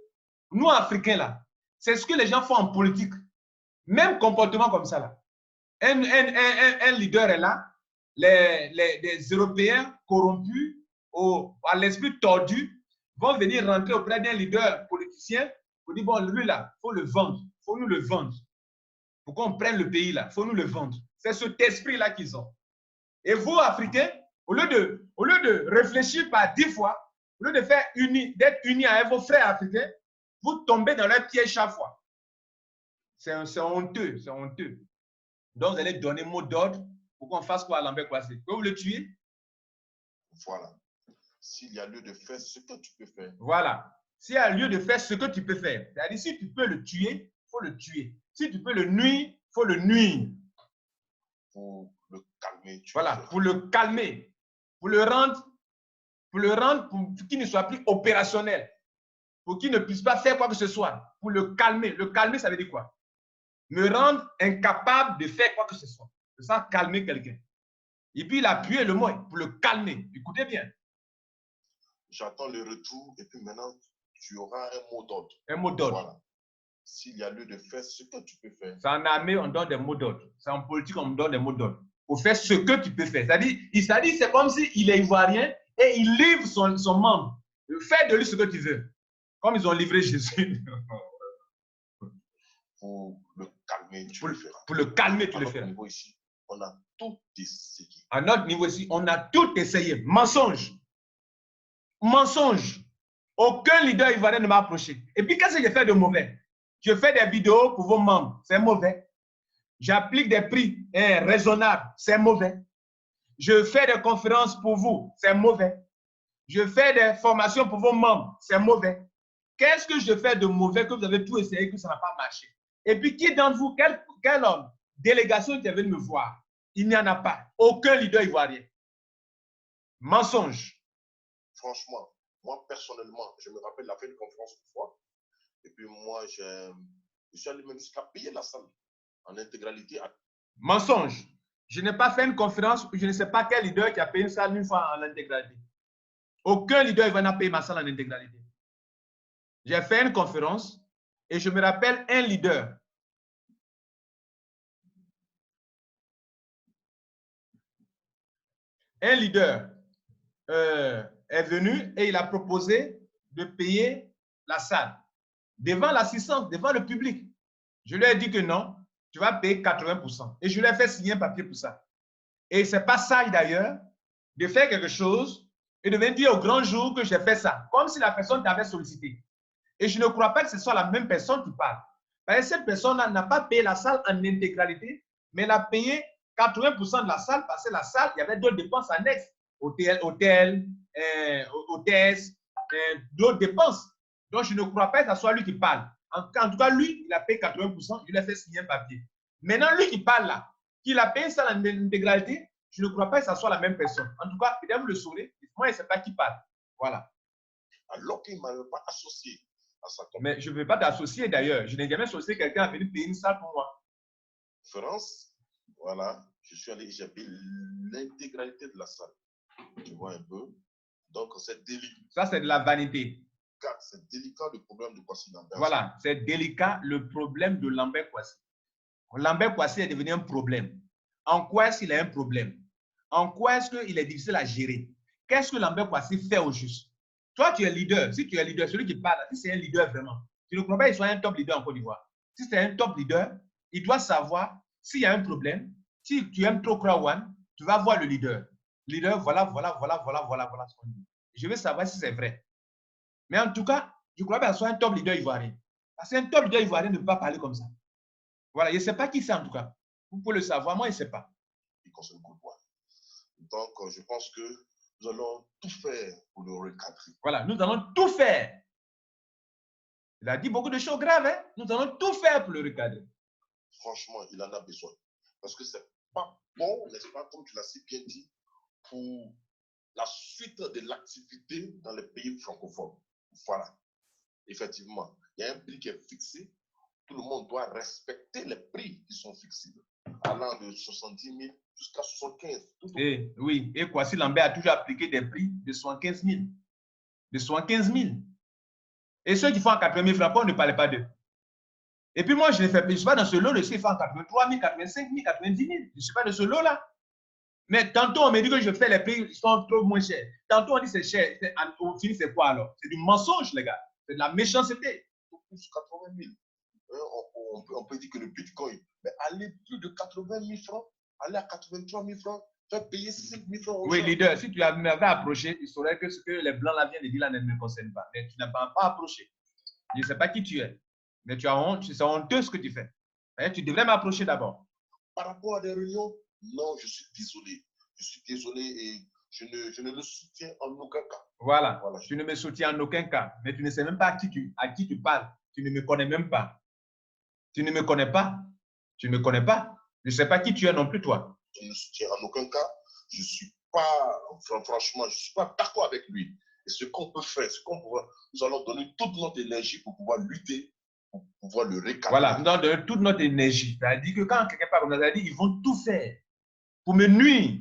nous, Africains, là, c'est ce que les gens font en politique. Même comportement comme ça, là. Un leader est là, les Européens corrompus, à l'esprit tordu, vont venir rentrer auprès d'un leader politicien pour dire, bon, lui, là, il faut le vendre, il faut nous le vendre. Pour qu'on prenne le pays, là, il faut nous le vendre. C'est cet esprit-là qu'ils ont. Et vous, Africains, au lieu de réfléchir par 10 fois, au lieu de faire d'être unis avec vos frères africains, vous tombez dans leur piège chaque fois. C'est honteux, c'est honteux. Donc, vous allez donner mot d'ordre pour qu'on fasse quoi à Lambert Kwasi? Vous le tuer? Voilà. S'il y a lieu de faire ce que tu peux faire. Voilà. S'il y a lieu de faire ce que tu peux faire. C'est-à-dire, si tu peux le tuer, il faut le tuer. Si tu peux le nuire, il faut le nuire. Pour le calmer. Voilà, pour le calmer. Pour le rendre pour qu'il ne soit plus opérationnel. Pour qu'il ne puisse pas faire quoi que ce soit. Pour le calmer. Le calmer, ça veut dire quoi? Me rendre incapable de faire quoi que ce soit. C'est ça, calmer quelqu'un. Et puis, il a appuyé le mot pour le calmer. Écoutez bien. J'attends le retour et puis maintenant, tu auras un mot d'ordre. Un mot d'ordre. Voilà. S'il y a lieu de faire ce que tu peux faire. C'est en armée, on donne des mots d'ordre. C'est en politique, on donne des mots d'ordre. Pour faire ce que tu peux faire. C'est-à-dire, c'est comme s'il est ivoirien et il livre son membre. Fais de lui ce que tu veux. Comme ils ont livré Jésus. Pour le calmer, tu le feras. Pour le calmer, tu le feras. À notre niveau ici, on a tout essayé. À notre niveau ici, on a tout essayé. Mensonge. Mensonge. Aucun leader ivoirien ne m'a approché. Et puis, qu'est-ce que j'ai fait de mauvais? Je fais des vidéos pour vos membres. C'est mauvais. J'applique des prix raisonnables. C'est mauvais. Je fais des conférences pour vous. C'est mauvais. Je fais des formations pour vos membres. C'est mauvais. Qu'est-ce que je fais de mauvais que vous avez tout essayé que ça n'a pas marché? Et puis, qui d'entre vous, quelle délégation qui est venue me voir? Il n'y en a pas. Aucun leader ivoirien. Mensonge. Franchement, moi, personnellement, je me rappelle la fin de conférence une fois. Et puis, moi, je suis allé même jusqu'à payer la salle en intégralité. Mensonge. Je n'ai pas fait une conférence, je ne sais pas quel leader qui a payé une salle une fois en intégralité. Aucun leader ivoirien n'a payé ma salle en intégralité. J'ai fait une conférence et je me rappelle un leader. Un leader est venu et il a proposé de payer la salle. devant l'assistance, devant le public. Je lui ai dit que non, tu vas payer 80%. Et je lui ai fait signer un papier pour ça. Et ce n'est pas sage d'ailleurs de faire quelque chose et de venir dire au grand jour que j'ai fait ça, comme si la personne t'avait sollicité. Et je ne crois pas que ce soit la même personne qui parle. Parce que cette personne-là n'a pas payé la salle en intégralité, mais elle a payé 80% de la salle parce que la salle, il y avait d'autres dépenses annexes. Hôtel, hôtesse, d'autres dépenses. Donc, je ne crois pas que ce soit lui qui parle. En tout cas, lui, il a payé 80%, je lui ai fait signer un papier. Maintenant, lui qui parle là, qu'il a payé ça en intégralité, je ne crois pas que ce soit la même personne. En tout cas, peut-être vous le saurez, moi, je ne sais pas qui parle. Voilà. Alors qu'il ne m'avait pas associé à sa compagnie. Mais je ne veux pas t'associer d'ailleurs. Je n'ai jamais associé quelqu'un à venir payer une salle pour moi. Conférence, voilà, je suis allé, j'ai payé l'intégralité de la salle. Tu vois un peu. Donc, c'est délicat. Ça, c'est de la vanité. C'est délicat le problème de Kwasi Lambert. Voilà, c'est délicat le problème de Lambert Kwasi. Lambert Kwasi est devenu un problème. En quoi est-ce qu'il a un problème? En quoi est-ce qu'il est difficile à gérer? Qu'est-ce que Lambert Kwasi fait au juste? Toi, tu es leader. Si tu es leader, celui qui parle, si c'est un leader vraiment, tu ne crois pas qu'il soit un top leader en Côte d'Ivoire. Si c'est un top leader, il doit savoir s'il y a un problème. Si tu aimes trop Krawan, tu vas voir le leader. Leader, voilà ce qu'on dit. Je veux savoir si c'est vrai. Mais en tout cas, je crois qu'il soit un top leader ivoirien. Parce qu'un top leader ivoirien ne peut pas parler comme ça. Voilà, je ne sais pas qui c'est en tout cas. Vous pouvez le savoir, moi je ne sais pas. Il concerne Côte d'Ivoire. Donc, je pense que nous allons tout faire pour le recadrer. Voilà, nous allons tout faire. Il a dit beaucoup de choses graves, hein? Nous allons tout faire pour le recadrer. Franchement, il en a besoin. Parce que ce n'est pas bon, n'est-ce pas, comme tu l'as si bien dit, pour la suite de l'activité dans les pays francophones. Voilà. Effectivement, il y a un prix qui est fixé. Tout le monde doit respecter les prix qui sont fixés, allant de 70 000 jusqu'à 75 000. Et, oui, et Kwasi Lambert a toujours appliqué des prix de 75 000. De 75 000. Et ceux qui font en 80 000 francs, on ne parlait pas d'eux. Et puis moi, je ne suis pas dans ce lot, je suis fait en 83 000, 85 000, 90 000. Je ne suis pas dans ce lot-là. Mais tantôt, on me dit que je fais les prix, ils sont trop moins chers. Tantôt, on dit c'est cher. Au final, c'est quoi alors? C'est du mensonge, les gars. C'est de la méchanceté. Plus 80 000. On peut dire que le bitcoin, mais allez plus de 80 000 francs, allez à 83 000 francs, faire payer 5 000 francs. Oui, leader, si tu m'avais approché, tu saurais que ce que les blancs là viennent de dire là ne me concerne pas. Mais tu n'as pas approché. Je ne sais pas qui tu es. Mais tu as honte, c'est honteux ce que tu fais. Tu devrais m'approcher d'abord. Par rapport à des réunions, non, je suis désolé. Je suis désolé et je ne le soutiens en aucun cas. Voilà. Tu ne me soutiens en aucun cas. Mais tu ne sais même pas à qui tu parles. Tu ne me connais même pas. Tu ne me connais pas. Tu ne me connais pas. Je ne sais pas qui tu es non plus, toi. Je ne le soutiens en aucun cas. Je ne suis pas, franchement, je ne suis pas d'accord avec lui. Et ce qu'on peut faire, nous allons donner toute notre énergie pour pouvoir lutter, pour pouvoir le recadrer. Voilà, nous allons donner toute notre énergie. C'est-à-dire que quand quelqu'un parle comme ça, ils vont tout faire pour me nuire.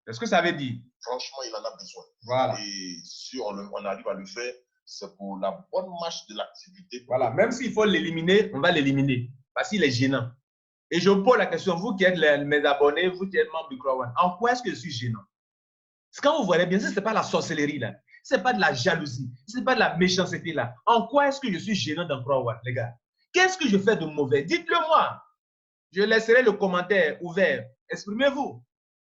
C'est ce que ça veut dire. Franchement, il en a besoin. Voilà. Et si on arrive à le faire, c'est pour la bonne marche de l'activité. Voilà, même s'il faut l'éliminer, on va l'éliminer. Parce qu'il est gênant. Et je pose la question, vous qui êtes mes abonnés, vous qui êtes membres du Krawan, en quoi est-ce que je suis gênant? Parce que quand vous voyez bien, ce n'est pas la sorcellerie là. Ce n'est pas de la jalousie. Ce n'est pas de la méchanceté là. En quoi est-ce que je suis gênant dans Krawan, les gars? Qu'est-ce que je fais de mauvais? Dites-le moi. Je laisserai le commentaire ouvert. Exprimez-vous.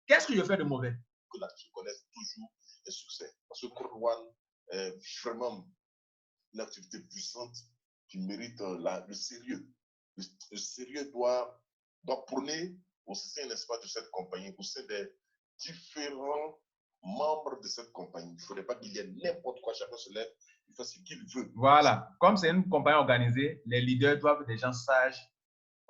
Qu'est-ce que je fais de mauvais? Que là, tu connais toujours les succès. Parce que Krawan est vraiment une activité puissante qui mérite le sérieux. Le sérieux doit prôner au sein, n'est-ce pas, de cette compagnie, au sein des différents membres de cette compagnie. Il ne faudrait pas qu'il y ait n'importe quoi, chacun se lève, il fait ce qu'il veut. Voilà. Comme c'est une compagnie organisée, les leaders doivent être des gens sages,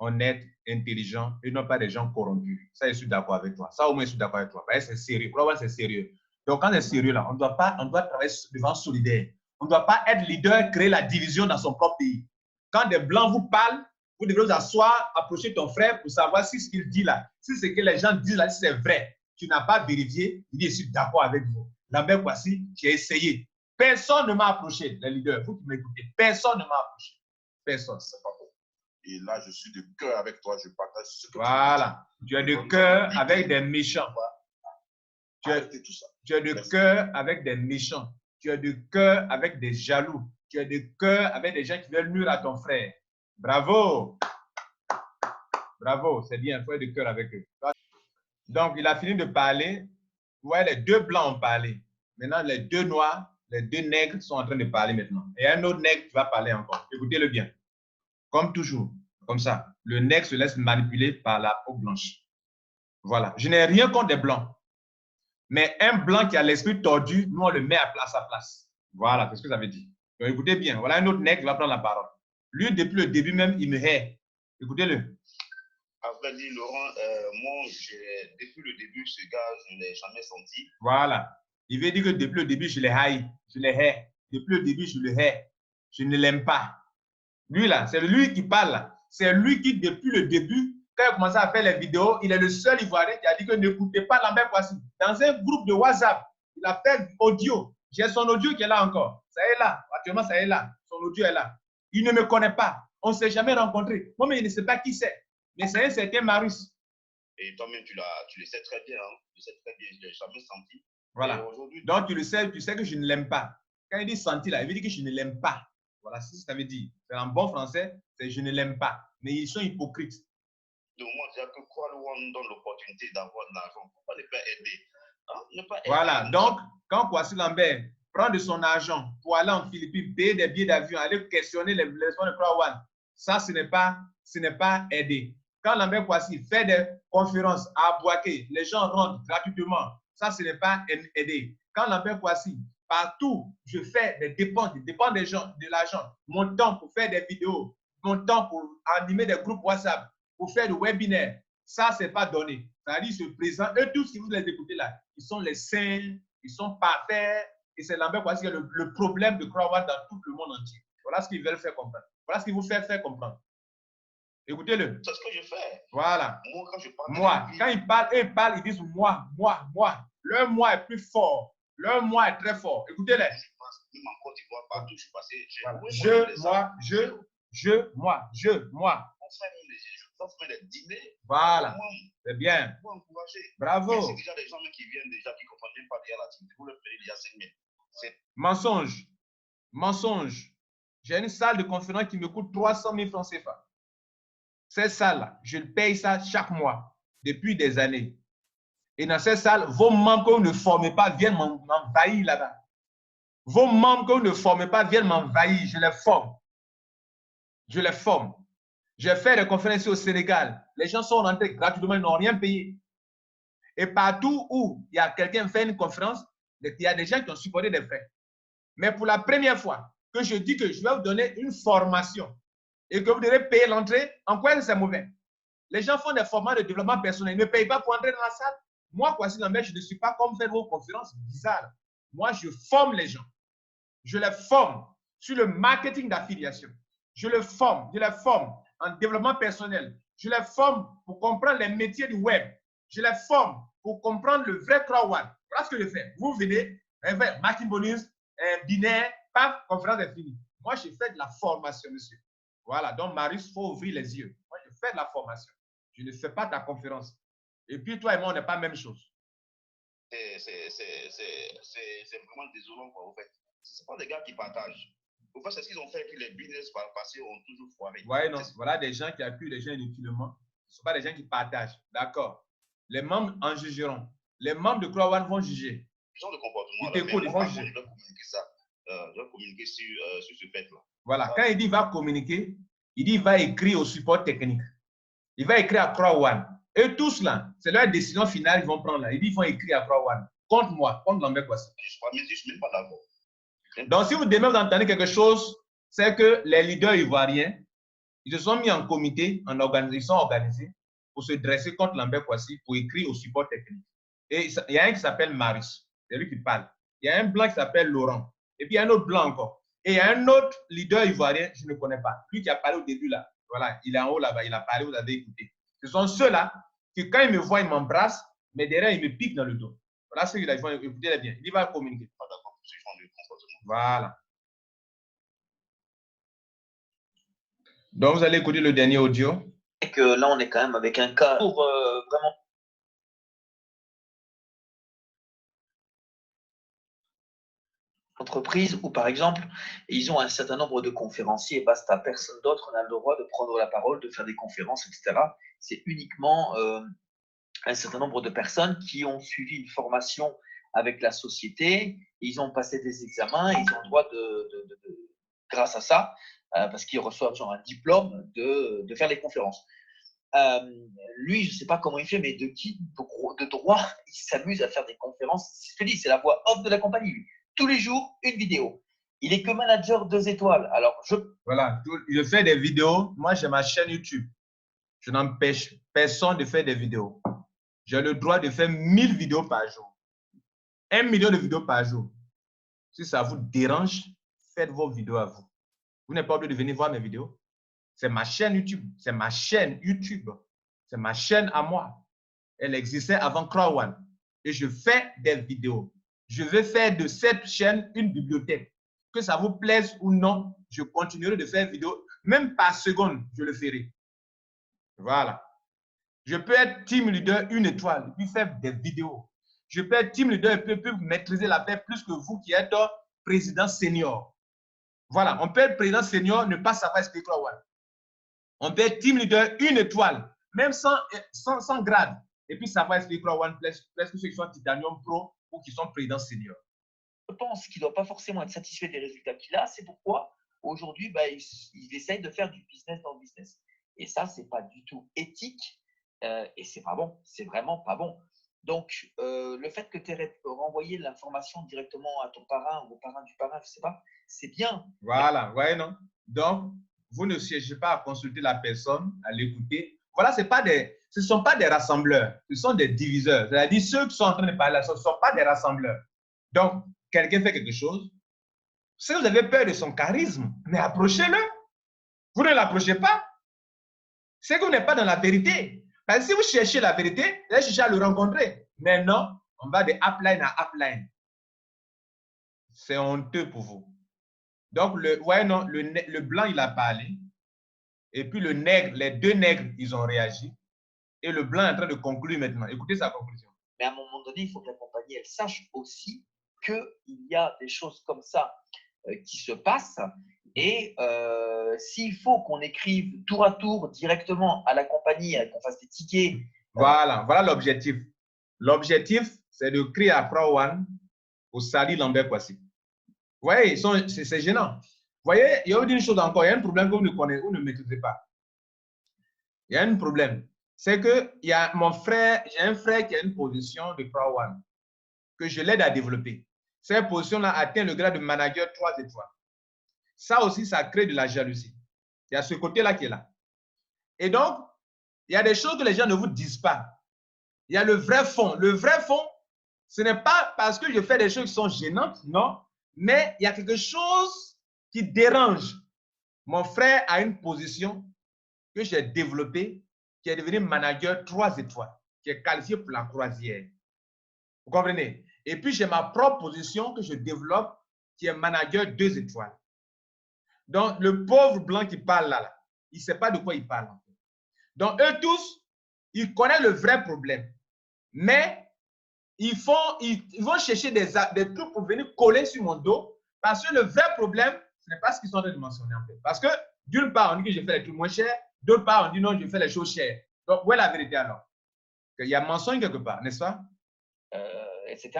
honnêtes, intelligents et non pas des gens corrompus. Ça, je suis d'accord avec toi. Ça, au moins, je suis d'accord avec toi. C'est sérieux. C'est sérieux. Donc, quand c'est sérieux, là, on doit travailler devant solidaire. On ne doit pas être leader, créer la division dans son propre pays. Quand des Blancs vous parlent, vous devez vous asseoir, approcher ton frère pour savoir si ce qu'il dit là, si ce que les gens disent là, si c'est vrai. Tu n'as pas vérifié, il dit, je suis d'accord avec vous. Lambert Kwasi, j'ai essayé. Personne ne m'a approché, les leaders. Vous qui m'écoutez, personne ne m'a approché. Personne. C'est pas bon. Et là, je suis de cœur avec toi, je partage ce que voilà. Tu es de cœur avec des méchants. Tu es de cœur avec des méchants. Tu es de cœur avec des jaloux. tu as des cœurs avec des gens qui veulent nuire à ton frère. Bravo. Bravo, c'est bien, il faut être de cœur avec eux. Donc, il a fini de parler. Vous voyez, les deux blancs ont parlé. Maintenant, les deux noirs, les deux nègres sont en train de parler maintenant. Et un autre nègre qui va parler encore. Écoutez-le bien. Comme toujours, comme ça. Le nègre se laisse manipuler par la peau blanche. Voilà. Je n'ai rien contre des blancs. Mais un blanc qui a l'esprit tordu, nous, on le met à sa place. Voilà, c'est ce que ça veut dire. Donc, écoutez bien. Voilà un autre nègre qui va prendre la parole. Lui, depuis le début même, il me hait. Écoutez-le. À vrai dire, Laurent, moi, depuis le début, ce gars, je ne l'ai jamais senti. Voilà. Il veut dire que depuis le début, je le haïs. Je le hais. Depuis le début, je le hais. Je ne l'aime pas. Lui, là, c'est lui qui parle. C'est lui qui, depuis le début, quand il a commencé à faire les vidéos, il est le seul Ivoirien qui a dit que n'écoutez pas Lambert Kouassi. Dans un groupe de WhatsApp, il a fait audio. J'ai son audio qui est là encore. Ça est là. Actuellement, ça est là. Son audio est là. Il ne me connaît pas. On ne s'est jamais rencontré. Moi-même, il ne sait pas qui c'est. Mais c'est un certain Marius. Et toi-même, tu le sais très bien. Hein? Tu le sais très bien. Je ne l'ai jamais senti. Voilà. Donc, tu le sais, tu sais que je ne l'aime pas. Quand il dit senti là, il veut dire que je ne l'aime pas. Voilà, c'est ce que ça veut dire. C'est en bon français, c'est je ne l'aime pas. Mais ils sont hypocrites. Donc, moi, je dis que quoi, on donne l'opportunité d'avoir de l'argent. Pourquoi ne pas aider? Hein? Ne pas aider. Voilà. Donc, quand Kouassi Lambert prend de son argent pour aller en Philippines, payer des billets d'avion, aller questionner les leçons de Croix, ça, ce n'est pas aider. Quand Lambert Kouassi fait des conférences à Bouaké, les gens rentrent gratuitement. Ça, ce n'est pas aider. Quand Lambert Kouassi, partout, je fais des dépenses des gens, de l'argent, mon temps pour faire des vidéos, mon temps pour animer des groupes WhatsApp, pour faire des webinaires, ça, ce n'est pas donné. C'est-à-dire, ce présent, eux tous qui vous les écoutez là, ils sont les saints, ils sont parfaits, et c'est Lambert Kouassi qui est le problème de Croix dans tout le monde entier. Voilà ce qu'ils veulent faire comprendre. Voilà ce qu'ils vous font faire comprendre. Écoutez-le. C'est ce que je fais. Voilà. Moi, quand je parle. Moi. Quand ils parlent, ils disent moi, moi, moi. Leur moi est plus fort. Leur moi est très fort. Écoutez-les. Même en Côte d'Ivoire, partout, je suis passé. Voilà. moi. On fait des dîners. Voilà. C'est bien. Pour encourager. Bravo. C'est déjà des gens qui viennent déjà, qui ne comprennent même pas déjà l'activité. Vous leur payez déjà 5 000. Mensonge. Mensonge. J'ai une salle de conférence qui me coûte 300 000 francs CFA. Cette salle-là, je paye ça chaque mois, depuis des années. Et dans cette salle, vos membres que vous ne formez pas viennent m'envahir là-bas. Vos membres que vous ne formez pas viennent m'envahir. Je les forme. Je les forme. J'ai fait des conférences au Sénégal. Les gens sont rentrés gratuitement, ils n'ont rien payé. Et partout où il y a quelqu'un qui fait une conférence, il y a des gens qui ont supporté des frais. Mais pour la première fois que je dis que je vais vous donner une formation et que vous devez payer l'entrée, en quoi c'est mauvais? Les gens font des formats de développement personnel. Ils ne payent pas pour entrer dans la salle. Moi, Kouassi Lambert, je ne suis pas comme faire vos conférences bizarres. Moi, je forme les gens. Je les forme sur le marketing d'affiliation. Je les forme en développement personnel. Je les forme pour comprendre les métiers du web. Je les forme pour comprendre le vrai crowd. Voilà ce que je fais. Vous venez, marketing bonus, binaire, paf, conférence est finie. Moi, je fais de la formation, monsieur. Voilà, donc Marius, il faut ouvrir les yeux. Moi, je fais de la formation. Je ne fais pas ta conférence. Et puis, toi et moi, on n'est pas la même chose. C'est vraiment désolant, quoi, en fait. Ce ne sont pas des gars qui partagent. En fait, c'est ce qu'ils ont fait, que les business par le passé ont toujours foiré. Oui, non. Voilà des gens qui appuient les gens inutilement. Ce ne sont pas des gens qui partagent. D'accord. Les membres en jugeront. Les membres de Croix One vont juger. Ils ont le comportement. Ils t'écoutent, ils vont juger. Je vais communiquer ça. Je vais communiquer sur ce fait-là. Voilà. Quand il dit va communiquer, il dit va écrire au support technique. Il va écrire à Croix One. Et tous là, c'est leur décision finale qu'ils vont prendre là. Il dit ils vont écrire à Croix One. Contre moi, contre Lambert Kouassi. Je ne suis même pas d'accord. Donc, si vous demain vous entendez quelque chose, c'est que les leaders ivoiriens, ils se sont mis en comité, ils sont organisés pour se dresser contre Lambert Kouassi, pour écrire au support technique. Et il y a un qui s'appelle Marius, c'est lui qui parle. Il y a un blanc qui s'appelle Laurent. Et puis il y a un autre blanc encore. Et il y a un autre leader ivoirien, je ne connais pas. Lui qui a parlé au début là. Voilà, il est en haut là-bas, il a parlé, vous avez écouté. Ce sont ceux-là qui, quand ils me voient, ils m'embrassent, mais derrière, ils me piquent dans le dos. Voilà ce qu'ils vont écouter bien. Il va communiquer. Voilà. Donc, vous allez écouter le dernier audio. Et que là, on est quand même avec un cas pour vraiment. entreprises où, par exemple, ils ont un certain nombre de conférenciers et basta, personne d'autre n'a le droit de prendre la parole, de faire des conférences, etc. C'est uniquement un certain nombre de personnes qui ont suivi une formation avec la société, ils ont passé des examens, ils ont le droit grâce à ça, parce qu'ils reçoivent genre un diplôme de faire des conférences. Lui, je ne sais pas comment il fait, mais de droit, il s'amuse à faire des conférences. Je te dis, c'est la voix off de la compagnie. Lui. Tous les jours, une vidéo. Il est que manager 2 étoiles. Alors, Voilà, je fais des vidéos. Moi, j'ai ma chaîne YouTube. Je n'empêche personne de faire des vidéos. J'ai le droit de faire 1000 vidéos par jour. 1 million de vidéos par jour. Si ça vous dérange, faites vos vidéos à vous. Vous n'êtes pas obligé de venir voir mes vidéos. C'est ma chaîne YouTube. C'est ma chaîne YouTube. C'est ma chaîne à moi. Elle existait avant Crowd1. Et je fais des vidéos. Je vais faire de cette chaîne une bibliothèque. Que ça vous plaise ou non, je continuerai de faire des vidéos. Même par seconde, je le ferai. Voilà. Je peux être team leader 1 étoile et puis faire des vidéos. Je peux être team leader et puis maîtriser la paix plus que vous qui êtes président senior. Voilà, on peut être président senior, ne pas savoir expliquer Crowd1. On peut être team leader 1 étoile, même sans grade. Et puis savoir expliquer Crowd1 presque ceux qui sont Titanium Pro ou qui sont présidents senior. Je pense qu'il ne doit pas forcément être satisfait des résultats qu'il a. C'est pourquoi aujourd'hui, il essaye de faire du business dans le business. Et ça, ce n'est pas du tout éthique et ce n'est pas bon. C'est vraiment pas bon. Donc, le fait que tu aies renvoyé l'information directement à ton parrain ou au parrain du parrain, je ne sais pas, c'est bien. Voilà, ouais, non. Donc, vous ne cherchez pas à consulter la personne, à l'écouter. Voilà, ce ne sont pas des rassembleurs, ce sont des diviseurs. C'est-à-dire, ceux qui sont en train de parler là, ce ne sont pas des rassembleurs. Donc, quelqu'un fait quelque chose, si vous avez peur de son charisme, mais approchez-le. Vous ne l'approchez pas. C'est que vous n'êtes pas dans la vérité. Parce que si vous cherchez la vérité, vous allez chercher à le rencontrer. Mais non, on va de upline à upline. C'est honteux pour vous. Donc, le blanc, il a parlé. Et puis le nègre, les 2 nègres, ils ont réagi. Et le blanc est en train de conclure maintenant. Écoutez sa conclusion. Mais à un moment donné, il faut que la compagnie, elle sache aussi qu'il y a des choses comme ça qui se passent. Et s'il faut qu'on écrive tour à tour directement à la compagnie, qu'on fasse des tickets. Voilà l'objectif. L'objectif, c'est de crier à Crowd1 pour salir Lambert Kouassi. Vous voyez, c'est gênant. Vous voyez, il y a une chose encore, il y a un problème que vous ne connaissez, vous ne maîtrisez pas. Il y a un problème. C'est que j'ai un frère qui a une position de Crowd1 que je l'aide à développer. Cette position-là atteint le grade de manager 3 étoiles. Ça aussi, ça crée de la jalousie. Il y a ce côté-là qui est là. Et donc, il y a des choses que les gens ne vous disent pas. Il y a le vrai fond. Le vrai fond, ce n'est pas parce que je fais des choses qui sont gênantes, non, mais il y a quelque chose qui dérange. Mon frère a une position que j'ai développée, qui est devenu manager 3 étoiles, qui est qualifié pour la croisière. Vous comprenez? Et puis, j'ai ma propre position que je développe, qui est manager 2 étoiles. Donc, le pauvre blanc qui parle là, il ne sait pas de quoi il parle. Donc, eux tous, ils connaissent le vrai problème. Mais ils vont chercher des trucs pour venir coller sur mon dos parce que le vrai problème, ce n'est pas ce qu'ils sont en train de mentionner en fait. Parce que d'une part, on dit que je fais les trucs moins chers, d'autre part, on dit non, je fais les choses chères. Donc, où est la vérité alors? Il y a mensonge quelque part, n'est-ce pas? Etc.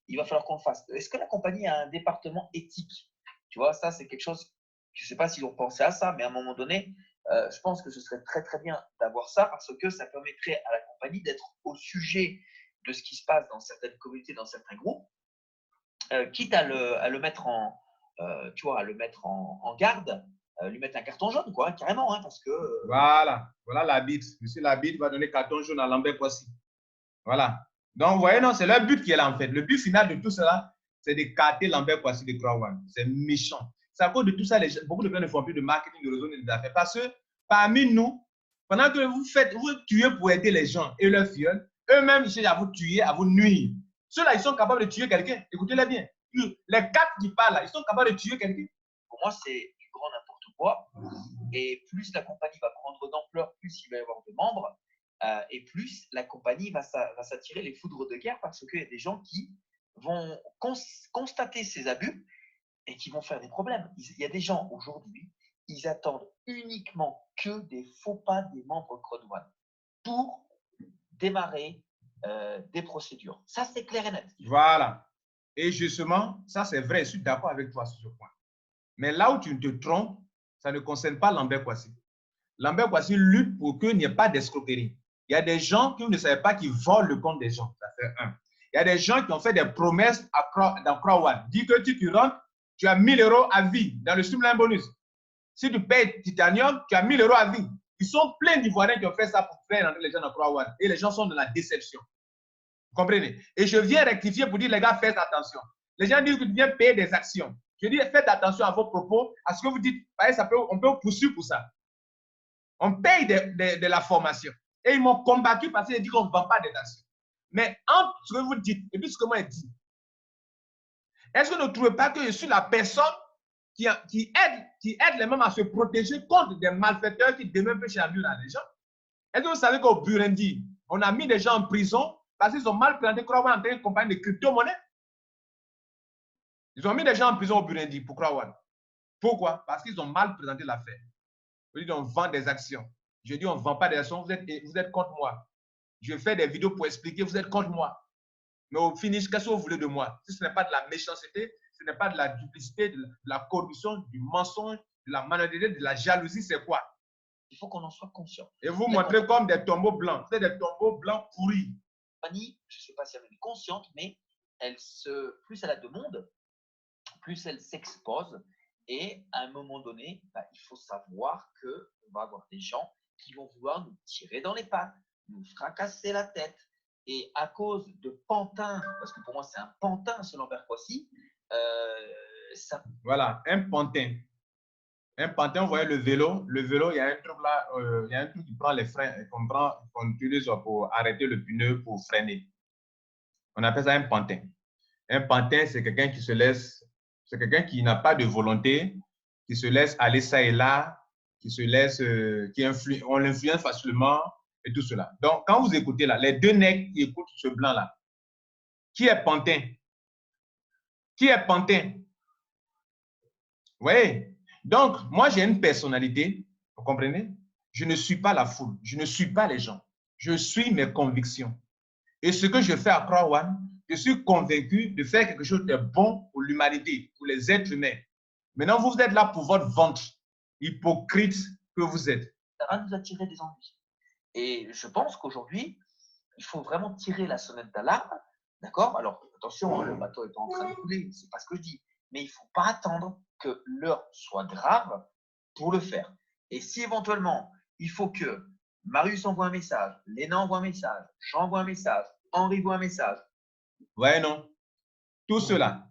Il va falloir qu'on fasse. Est-ce que la compagnie a un département éthique? Tu vois, ça, c'est quelque chose, je ne sais pas s'ils ont pensé à ça, mais à un moment donné, je pense que ce serait très, très bien d'avoir ça parce que ça permettrait à la compagnie d'être au sujet de ce qui se passe dans certaines communautés, dans certains groupes, quitte à le mettre en garde, lui mettre un carton jaune, quoi, carrément, hein, parce que… Voilà la bite. Monsieur Labite va donner carton jaune à Lambert Kouassi. Voilà. Donc, vous voyez, non, c'est leur but qui est là, en fait. Le but final de tout cela, c'est d'écarter Lambert Kouassi de Crowd1. C'est méchant. C'est à cause de tout ça, beaucoup de gens ne font plus de marketing, de réseau, des affaires. Parce que parmi nous, pendant que vous tuez pour aider les gens et leurs filles, eux-mêmes, ils cherchent à vous tuer, à vous nuire. Ceux-là, ils sont capables de tuer quelqu'un. Écoutez-les bien. Les 4 qui parlent là, ils sont capables de tuer quelqu'un. Pour moi, c'est du grand n'importe quoi. Et plus la compagnie va prendre d'ampleur, plus il va y avoir de membres. Et plus la compagnie va s'attirer les foudres de guerre parce qu'il y a des gens qui vont constater ces abus et qui vont faire des problèmes. Il y a des gens aujourd'hui, ils attendent uniquement que des faux pas des membres CrowdOne pour démarrer des procédures. Ça, c'est clair et net. Voilà. Et justement, ça c'est vrai, je suis d'accord avec toi sur ce point. Mais là où tu te trompes, ça ne concerne pas Lambert Kouassi. Lambert Kouassi lutte pour qu'il n'y ait pas d'escroquerie. Il y a des gens qui ne savaient pas qu'ils volent le compte des gens. Ça fait un. Il y a des gens qui ont fait des promesses dans CrowdOne. Dis que tu rentres, tu as 1000 € à vie dans le streamline bonus. Si tu payes Titanium, tu as 1000 € à vie. Ils sont pleins d'Ivoiriens qui ont fait ça pour faire rentrer les gens dans CrowdOne. Et les gens sont dans la déception. Vous comprenez? Et je viens rectifier pour dire, les gars, faites attention. Les gens disent que tu viens payer des actions. Je dis, faites attention à vos propos, à ce que vous dites. On peut vous poursuivre pour ça. On paye de la formation. Et ils m'ont combattu parce qu'ils disent qu'on ne vend pas des actions. Mais entre ce que vous dites et puis ce que moi je dis, est-ce que vous ne trouvez pas que je suis la personne qui aide les mêmes à se protéger contre des malfaiteurs qui demain peuvent chez les gens? Est-ce que vous savez qu'au Burundi, on a mis des gens en prison parce qu'ils ont mal présenté CrowdOne en tant que compagnie de crypto-monnaie? Ils ont mis des gens en prison au Burundi pour CrowdOne. Pourquoi? Parce qu'ils ont mal présenté l'affaire. Je dis, on vend des actions. Je dis, on ne vend pas des actions, vous êtes contre moi. Je fais des vidéos pour expliquer, vous êtes contre moi. Mais au finish, qu'est-ce que vous voulez de moi? Si ce n'est pas de la méchanceté, ce n'est pas de la duplicité, de la corruption, du mensonge, de la malhonnêteté, de la jalousie, c'est quoi? Il faut qu'on en soit conscient. Et vous montrez comme des tombeaux blancs. C'est des tombeaux blancs pourris. Fanny, je ne sais pas si elle est consciente, mais plus elle a de monde, plus elle s'expose. Et à un moment donné, il faut savoir qu'on va avoir des gens qui vont vouloir nous tirer dans les pattes, nous fracasser la tête. Et à cause de pantins, parce que pour moi c'est un pantin ce Lambert Kouassi, ça... Voilà, un pantin. Un pantin, vous voyez le vélo, il y a un truc là, il y a un truc qui prend les freins, qu'on utilise pour arrêter le pneu, pour freiner. On appelle ça un pantin. Un pantin, c'est quelqu'un qui se laisse, c'est quelqu'un qui n'a pas de volonté, qui se laisse aller ça et là, qui se laisse, on l'influence facilement et tout cela. Donc, quand vous écoutez là, les deux nègres qui écoutent ce blanc-là, qui est pantin? Qui est pantin? Vous voyez? Donc, moi, j'ai une personnalité, vous comprenez? Je ne suis pas la foule, je ne suis pas les gens. Je suis mes convictions. Et ce que je fais à CrowdOne, je suis convaincu de faire quelque chose de bon pour l'humanité, pour les êtres humains. Maintenant, vous êtes là pour votre vente, hypocrite que vous êtes. Ça va nous attirer des ennuis. Et je pense qu'aujourd'hui, il faut vraiment tirer la sonnette d'alarme. D'accord? Alors, attention, le bateau est en train de couler, c'est pas ce que je dis. Mais il ne faut pas attendre que l'heure soit grave pour le faire. Et si éventuellement, il faut que Marius envoie un message, Léna envoie un message, Jean envoie un message, Henri envoie un message. Ouais, non. Tout cela.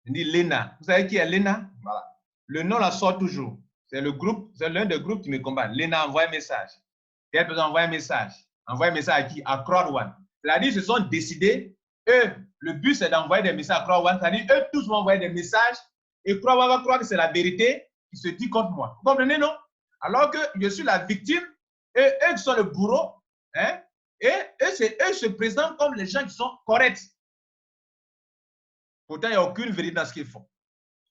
On dit Léna. Vous savez qui est Léna? Voilà. Le nom la sort toujours. C'est le groupe, c'est l'un des groupes qui me combat. Léna envoie un message. Quelle personne envoie un message? Envoie un message à qui? À CrowdOne. C'est-à-dire qu'ils se sont décidés. Eux, le but c'est d'envoyer des messages à CrowdOne. C'est-à-dire eux tous vont envoyer des messages et CrowdOne va croire que c'est la vérité qui se dit contre moi. Vous comprenez, non? Alors que je suis la victime et eux qui sont le bourreau, hein? Et eux se présentent comme les gens qui sont corrects. Pourtant, il n'y a aucune vérité dans ce qu'ils font.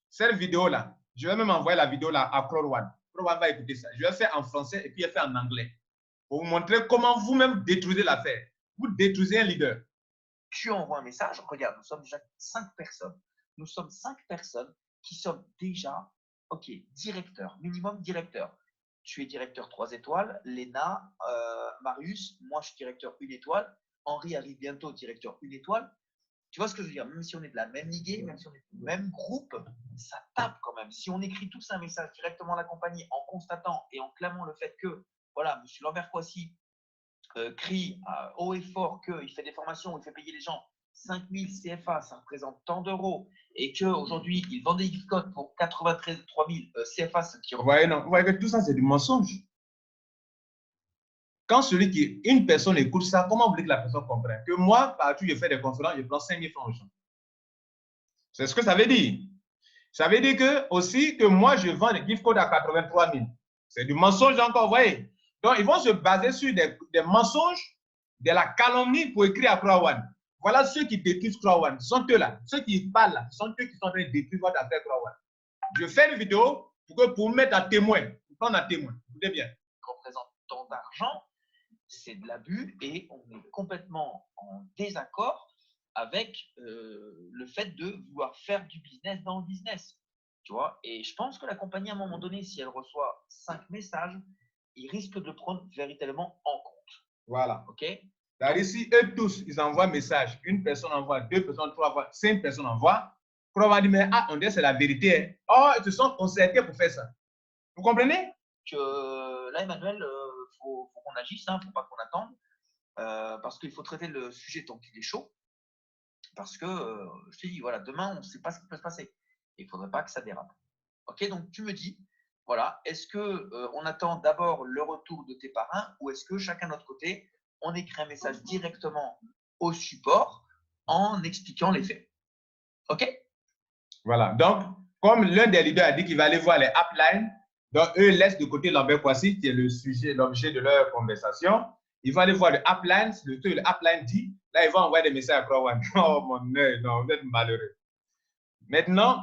Cette vidéo-là, je vais même envoyer la vidéo là à CrowdOne. CrowdOne va écouter ça. Je vais faire en français et puis je vais faire en anglais. Pour vous montrer comment vous-même détruisez l'affaire. Vous détruisez un leader. Tu envoies un message, regarde, nous sommes déjà 5 personnes. Nous sommes 5 personnes qui sommes déjà, ok, directeur, minimum directeur. Tu es directeur 3 étoiles, Léna, Marius, moi je suis directeur 1 étoile, Henri arrive bientôt directeur 1 étoile. Tu vois ce que je veux dire? Même si on est de la même ligue, même si on est du même groupe, ça tape quand même. Si on écrit tous un message directement à la compagnie en constatant et en clamant le fait que, voilà, M. Lambert Kouassi crie haut et fort qu'il fait des formations, il fait payer les gens 5000 CFA, ça représente tant d'euros, et qu'aujourd'hui, il vend des gift codes pour 93 3000 CFA, ce qui représente… Vous voyez que tout ça, c'est du mensonge. Quand une personne écoute ça, comment vous voulez que la personne comprenne? Que moi, partout, je fais des conférences, je prends 5000 francs aux gens. C'est ce que ça veut dire. Ça veut dire que, aussi que moi, je vends des gift codes à 83 000. C'est du mensonge encore, vous voyez. Donc, ils vont se baser sur des mensonges, de la calomnie pour écrire à CrowdOne. Voilà ceux qui détruisent CrowdOne. Ce sont eux là. Ceux qui parlent là, ce sont eux qui sont en train de détruire votre affaire CrowdOne. je fais une vidéo pour me mettre à témoin, pour prendre à témoin. Écoutez bien. Représente tant d'argent, c'est de l'abus et on est complètement en désaccord avec le fait de vouloir faire du business dans le business. Tu vois, et je pense que la compagnie, à un moment donné, si elle reçoit 5 messages, il risque de le prendre véritablement en compte. Voilà. OK? C'est-à-dire, si eux tous, ils envoient un message, une personne envoie, 2 personnes, 3 envoient, 5 personnes envoient, on va dire, mais on dit c'est la vérité. Oh, ils se sont concertés pour faire ça. Vous comprenez? Là, Emmanuel, il faut qu'on agisse, il ne faut pas qu'on attende, parce qu'il faut traiter le sujet tant qu'il est chaud. Parce que, je te dis, voilà, demain, on ne sait pas ce qui peut se passer. Il ne faudrait pas que ça dérape. OK, donc tu me dis, voilà, est-ce qu'on attend d'abord le retour de tes parrains ou est-ce que chacun de notre côté, on écrit un message directement au support en expliquant les faits? OK? Voilà. Donc, comme l'un des leaders a dit qu'il va aller voir les uplines, donc eux laissent de côté Lambert Kouassi, qui est le sujet, l'objet de leur conversation. Ils vont aller voir le upline, le upline dit, là, ils vont envoyer des messages à Crowan. Oh mon œil, non, vous êtes malheureux. Maintenant,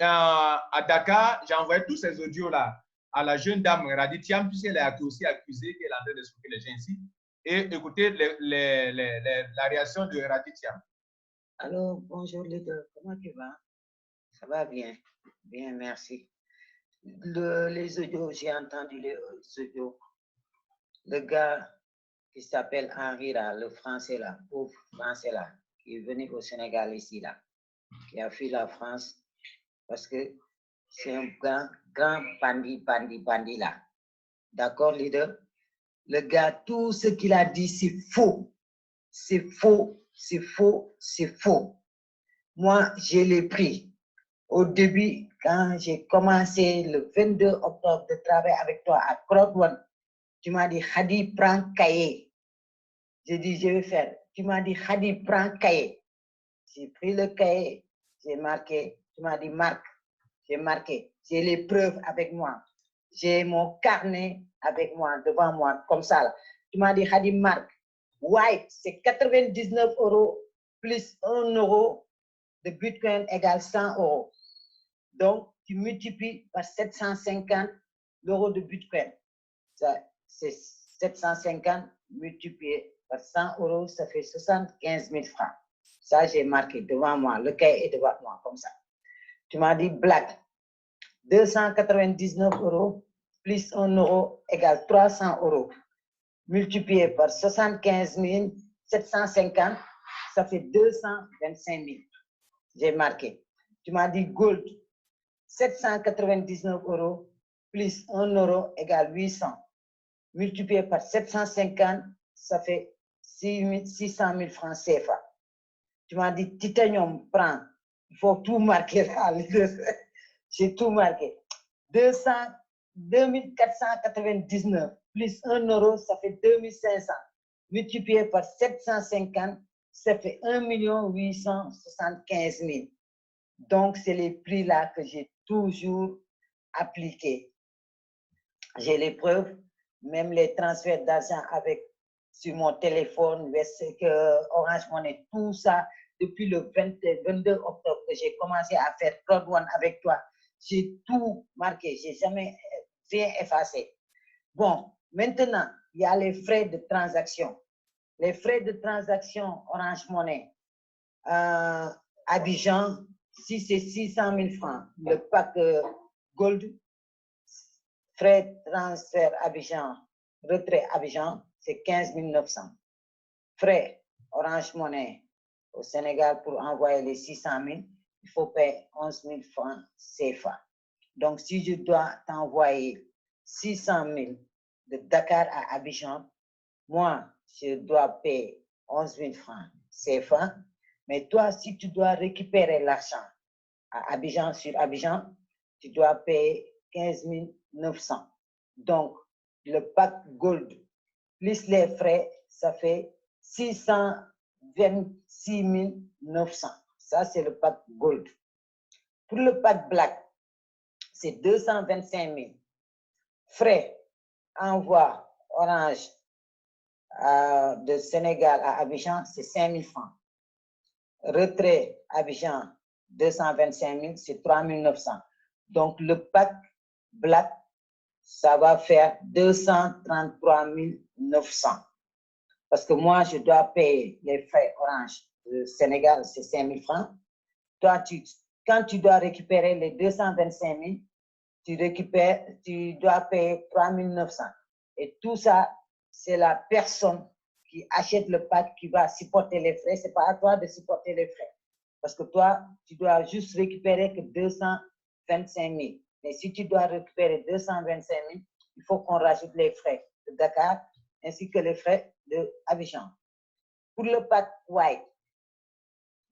à Dakar, j'ai envoyé tous ces audios-là à la jeune dame Radi Thiam, puisqu'elle est aussi accusée qu'elle est en train d'escroquer les gens ici. Et écoutez la réaction de Radi Thiam. Alors, bonjour les deux, comment tu vas? Ça va bien, bien, merci. Les audios, j'ai entendu les audios. Le gars qui s'appelle Henri, là, le français, là, pauvre français, là, qui est venu au Sénégal ici, là, qui a fui la France parce que c'est un grand bandit, là. D'accord, leader? Le gars, tout ce qu'il a dit, c'est faux. C'est faux, c'est faux, c'est faux. Moi, je l'ai pris. Au début, quand j'ai commencé le 22 octobre de travailler avec toi à Crowdone, tu m'as dit, Hadi, prends cahier. J'ai dit, je vais faire. Tu m'as dit, Hadi, prends cahier. J'ai pris le cahier, j'ai marqué. Tu m'as dit, marque. J'ai marqué. J'ai les preuves avec moi. J'ai mon carnet avec moi, devant moi, comme ça. Là. Tu m'as dit, Hadi, marque. White, c'est 99 € plus 1 € de Bitcoin égale 100 €. Donc, tu multiplies par 750 € de Bitcoin. C'est 750 multiplié par 100 €, ça fait 75 000 francs. Ça, j'ai marqué devant moi. Le cahier est devant moi, comme ça. Tu m'as dit black. 299 € plus 1 € égale 300 €. Multiplié par 75 750, ça fait 225 000. J'ai marqué. Tu m'as dit gold. 799 € plus 1 € égale 800. Multiplié par 750, ça fait 600 000 francs CFA. Tu m'as dit titanium, prends. Il faut tout marquer là. J'ai tout marqué. 2499 plus 1 € ça fait 2500. Multiplié par 750, ça fait 1 875 000. Donc, c'est les prix là que j'ai toujours appliqués. J'ai les preuves, même les transferts d'argent sur mon téléphone, Orange Money, tout ça, depuis le 22 octobre que j'ai commencé à faire Crowdone avec toi. J'ai tout marqué, j'ai jamais rien effacé. Bon, maintenant, il y a les frais de transaction. Les frais de transaction Orange Money, Abidjan, si c'est 600 000 francs, le pack Gold, frais de transfert Abidjan, retrait Abidjan, c'est 15 900. Frais Orange Money au Sénégal pour envoyer les 600 000, il faut payer 11 000 francs CFA. Donc, si je dois t'envoyer 600 000 de Dakar à Abidjan, moi, je dois payer 11 000 francs CFA. Mais toi, si tu dois récupérer l'argent à Abidjan sur Abidjan, tu dois payer 15 900. Donc, le pack Gold plus les frais, ça fait 626 900. Ça, c'est le pack Gold. Pour le pack Black, c'est 225 000. Frais, envoi Orange de Sénégal à Abidjan, c'est 5 000 francs. Retrait Abidjan, 225 000, c'est 3 900. Donc, le pack black, ça va faire 233 900. Parce que moi, je dois payer les frais Orange. Le Sénégal, c'est 5 000 francs. Toi, quand tu dois récupérer les 225 000, tu dois payer 3 900. Et tout ça, c'est la personne qui achète le pack qui va supporter les frais. Ce n'est pas à toi de supporter les frais. Parce que toi, tu dois juste récupérer que 225 000. Mais si tu dois récupérer 225 000, il faut qu'on rajoute les frais de Dakar ainsi que les frais d'Abidjan. Pour le pack white,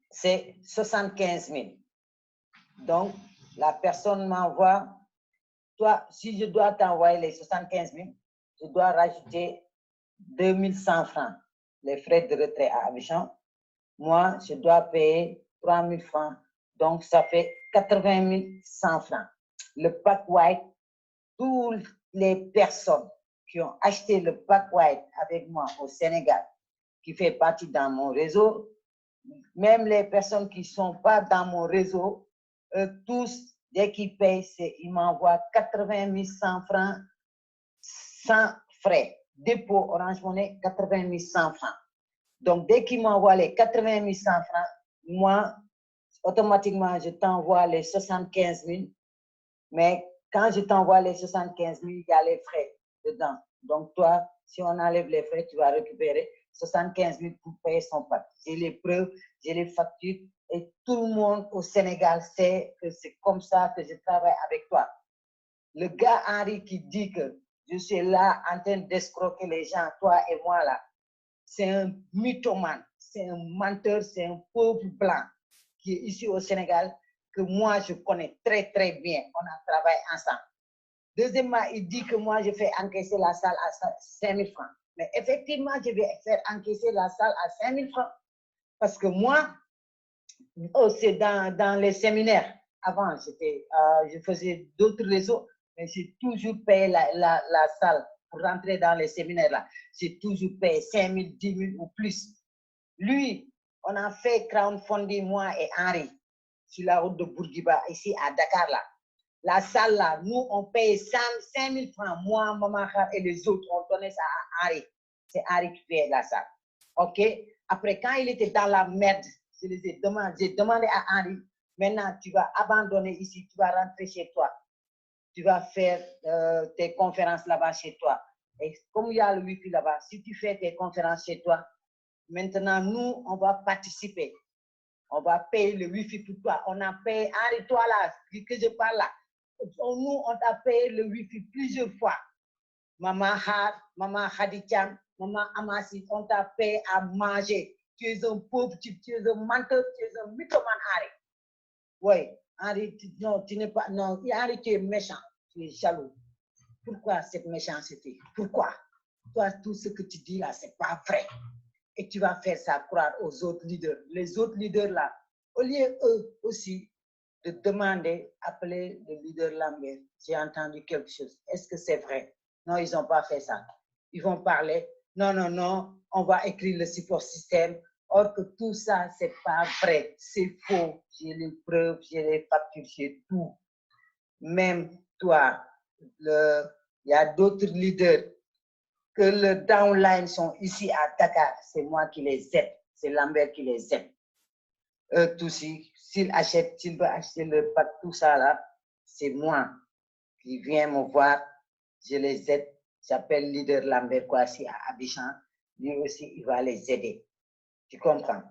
c'est 75 000. Donc, la personne m'envoie, toi, si je dois t'envoyer les 75 000, je dois rajouter 2100 francs, les frais de retrait à Abidjan. Moi, je dois payer 3 000 francs. Donc, ça fait 80 100 francs. Le pack white, toutes les personnes qui ont acheté le pack white avec moi au Sénégal, qui fait partie dans mon réseau, même les personnes qui ne sont pas dans mon réseau, tous, dès qu'ils payent, ils m'envoient 80 100 francs sans frais. Dépôt Orange Money, 80 100 francs. Donc, dès qu'ils m'envoient les 80 100 francs, moi, automatiquement, je t'envoie les 75 000. Mais quand je t'envoie les 75 000, il y a les frais dedans. Donc, toi, si on enlève les frais, tu vas récupérer 75 000 pour payer son pack. J'ai les preuves, j'ai les factures et tout le monde au Sénégal sait que c'est comme ça que je travaille avec toi. Le gars Henri qui dit que je suis là en train d'escroquer les gens, toi et moi là, c'est un mythomane, c'est un menteur, c'est un pauvre blanc qui est ici au Sénégal, que moi je connais très très bien. On a travaillé ensemble. Deuxièmement, il dit que moi je fais encaisser la salle à 5 000 francs. Mais effectivement, je vais faire encaisser la salle à 5 000 francs. Parce que moi, c'est dans les séminaires. Avant, je faisais d'autres réseaux, mais j'ai toujours payé la salle pour rentrer dans les séminaires là. J'ai toujours payé 5 000, 10 000 ou plus. Lui, on a fait crowdfunding, moi et Henri, sur la route de Bourguiba, ici à Dakar là. La salle là, nous, on paye 5 000 francs. Moi, Maman et les autres, on donnait ça à Henri. C'est Henri qui paye la salle. OK? Après, quand il était dans la merde, j'ai demandé à Henri, maintenant, tu vas abandonner ici, tu vas rentrer chez toi. Tu vas faire tes conférences là-bas chez toi. Et comme il y a le Wi-Fi là-bas, si tu fais tes conférences chez toi, maintenant, nous, on va participer. On va payer le Wi-Fi pour toi. On a payé, Henri, toi là, que je parle là, nous, on t'a payé le Wi-Fi plusieurs fois. Maman Har, Maman Khadijam, Maman Amassi, on t'a payé à manger. Tu es un pauvre type, tu es un menteur, tu es un mythomane, Henri. Oui, Henri, non, tu n'es pas, non, Henri, tu es méchant, tu es jaloux. Pourquoi cette méchanceté? Pourquoi? Toi, tout ce que tu dis là, ce n'est pas vrai. Et tu vas faire ça croire aux autres leaders. Les autres leaders là, au lieu eux aussi de demander, appeler le leader Lambert, j'ai entendu quelque chose. Est-ce que c'est vrai? Non, ils n'ont pas fait ça. Ils vont parler, non, non, non, on va écrire le support système. Or que tout ça, ce n'est pas vrai. C'est faux. J'ai les preuves, j'ai les factures, j'ai tout. Même toi, il y a d'autres leaders que le downline sont ici à Dakar. C'est moi qui les aide. C'est Lambert qui les aide. Tout s'il veut acheter le pack, tout ça là, c'est moi qui viens me voir. Je les aide. J'appelle leader Lambert Kouassi à Abidjan. Lui aussi, il va les aider. Tu comprends?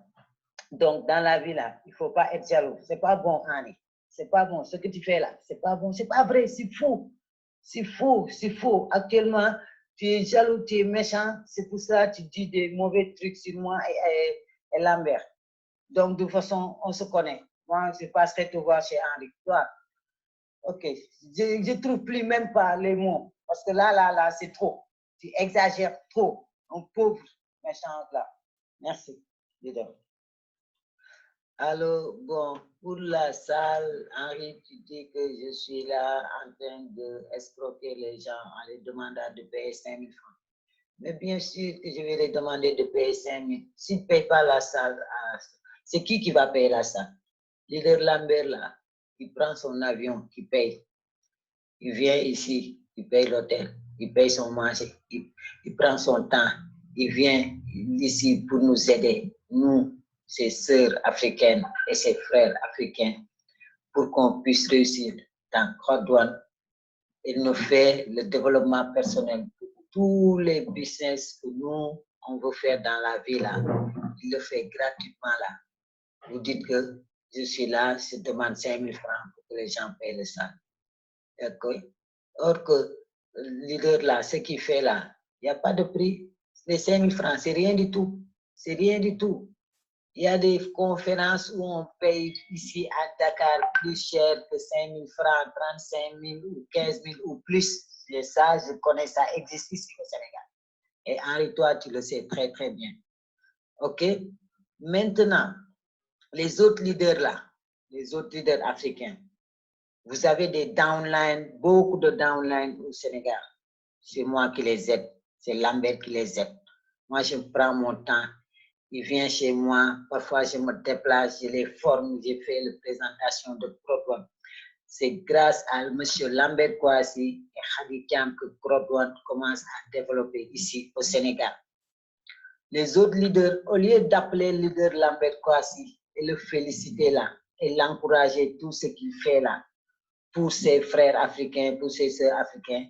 Donc, dans la vie là, il ne faut pas être jaloux. Ce n'est pas bon, Henri. Ce n'est pas bon. Ce que tu fais là, ce n'est pas bon. Ce n'est pas vrai. C'est faux. C'est faux. C'est faux. Actuellement, tu es jaloux, tu es méchant. C'est pour ça que tu dis des mauvais trucs sur moi et Lambert. Donc, de toute façon, on se connaît. Moi, je passerai te voir chez Henri. Toi, ok. Je ne trouve plus même pas les mots. Parce que là, c'est trop. Tu exagères trop. Un pauvre méchant là. Merci. Leader. Alors, bon, pour la salle, Henri, tu dis que je suis là en train d'escroquer les gens en les demandant de payer 5 000 francs. Mais bien sûr que je vais les demander de payer 5 000. S'ils ne payent pas la salle, c'est qui va payer la salle? Leader Lambert, là, il prend son avion, il paye. Il vient ici, il paye l'hôtel, il paye son manger, il prend son temps, il vient ici pour nous aider, nous, ses sœurs africaines et ses frères africains, pour qu'on puisse réussir dans Croix-Douane. Il nous fait le développement personnel pour tous les business que nous, on veut faire dans la vie là. Il le fait gratuitement là. Vous dites que je suis là, je demande 5 000 francs pour que les gens payent le salaire. D'accord? Or que le leader là, ce qu'il fait là, il n'y a pas de prix. Les 5 000 francs, c'est rien du tout. C'est rien du tout. Il y a des conférences où on paye ici à Dakar plus cher que 5 000 francs, 35 000 ou 15 000 ou plus. Et ça, je connais, ça existe ici au Sénégal. Et Henri, toi, tu le sais très, très bien. OK? Maintenant, les autres leaders là, les autres leaders africains, vous avez des downlines, beaucoup de downlines au Sénégal. C'est moi qui les aide. C'est Lambert qui les aide. Moi, je prends mon temps. Il vient chez moi. Parfois, je me déplace, je les forme. J'ai fait la présentation de Croix-Douane. C'est grâce à M. Lambert Kouassi et Khady Thiam que Croix-Douane commence à développer ici au Sénégal. Les autres leaders, au lieu d'appeler le leader Lambert Kouassi et le féliciter là, et l'encourager tout ce qu'il fait là, pour ses frères africains, pour ses sœurs africains,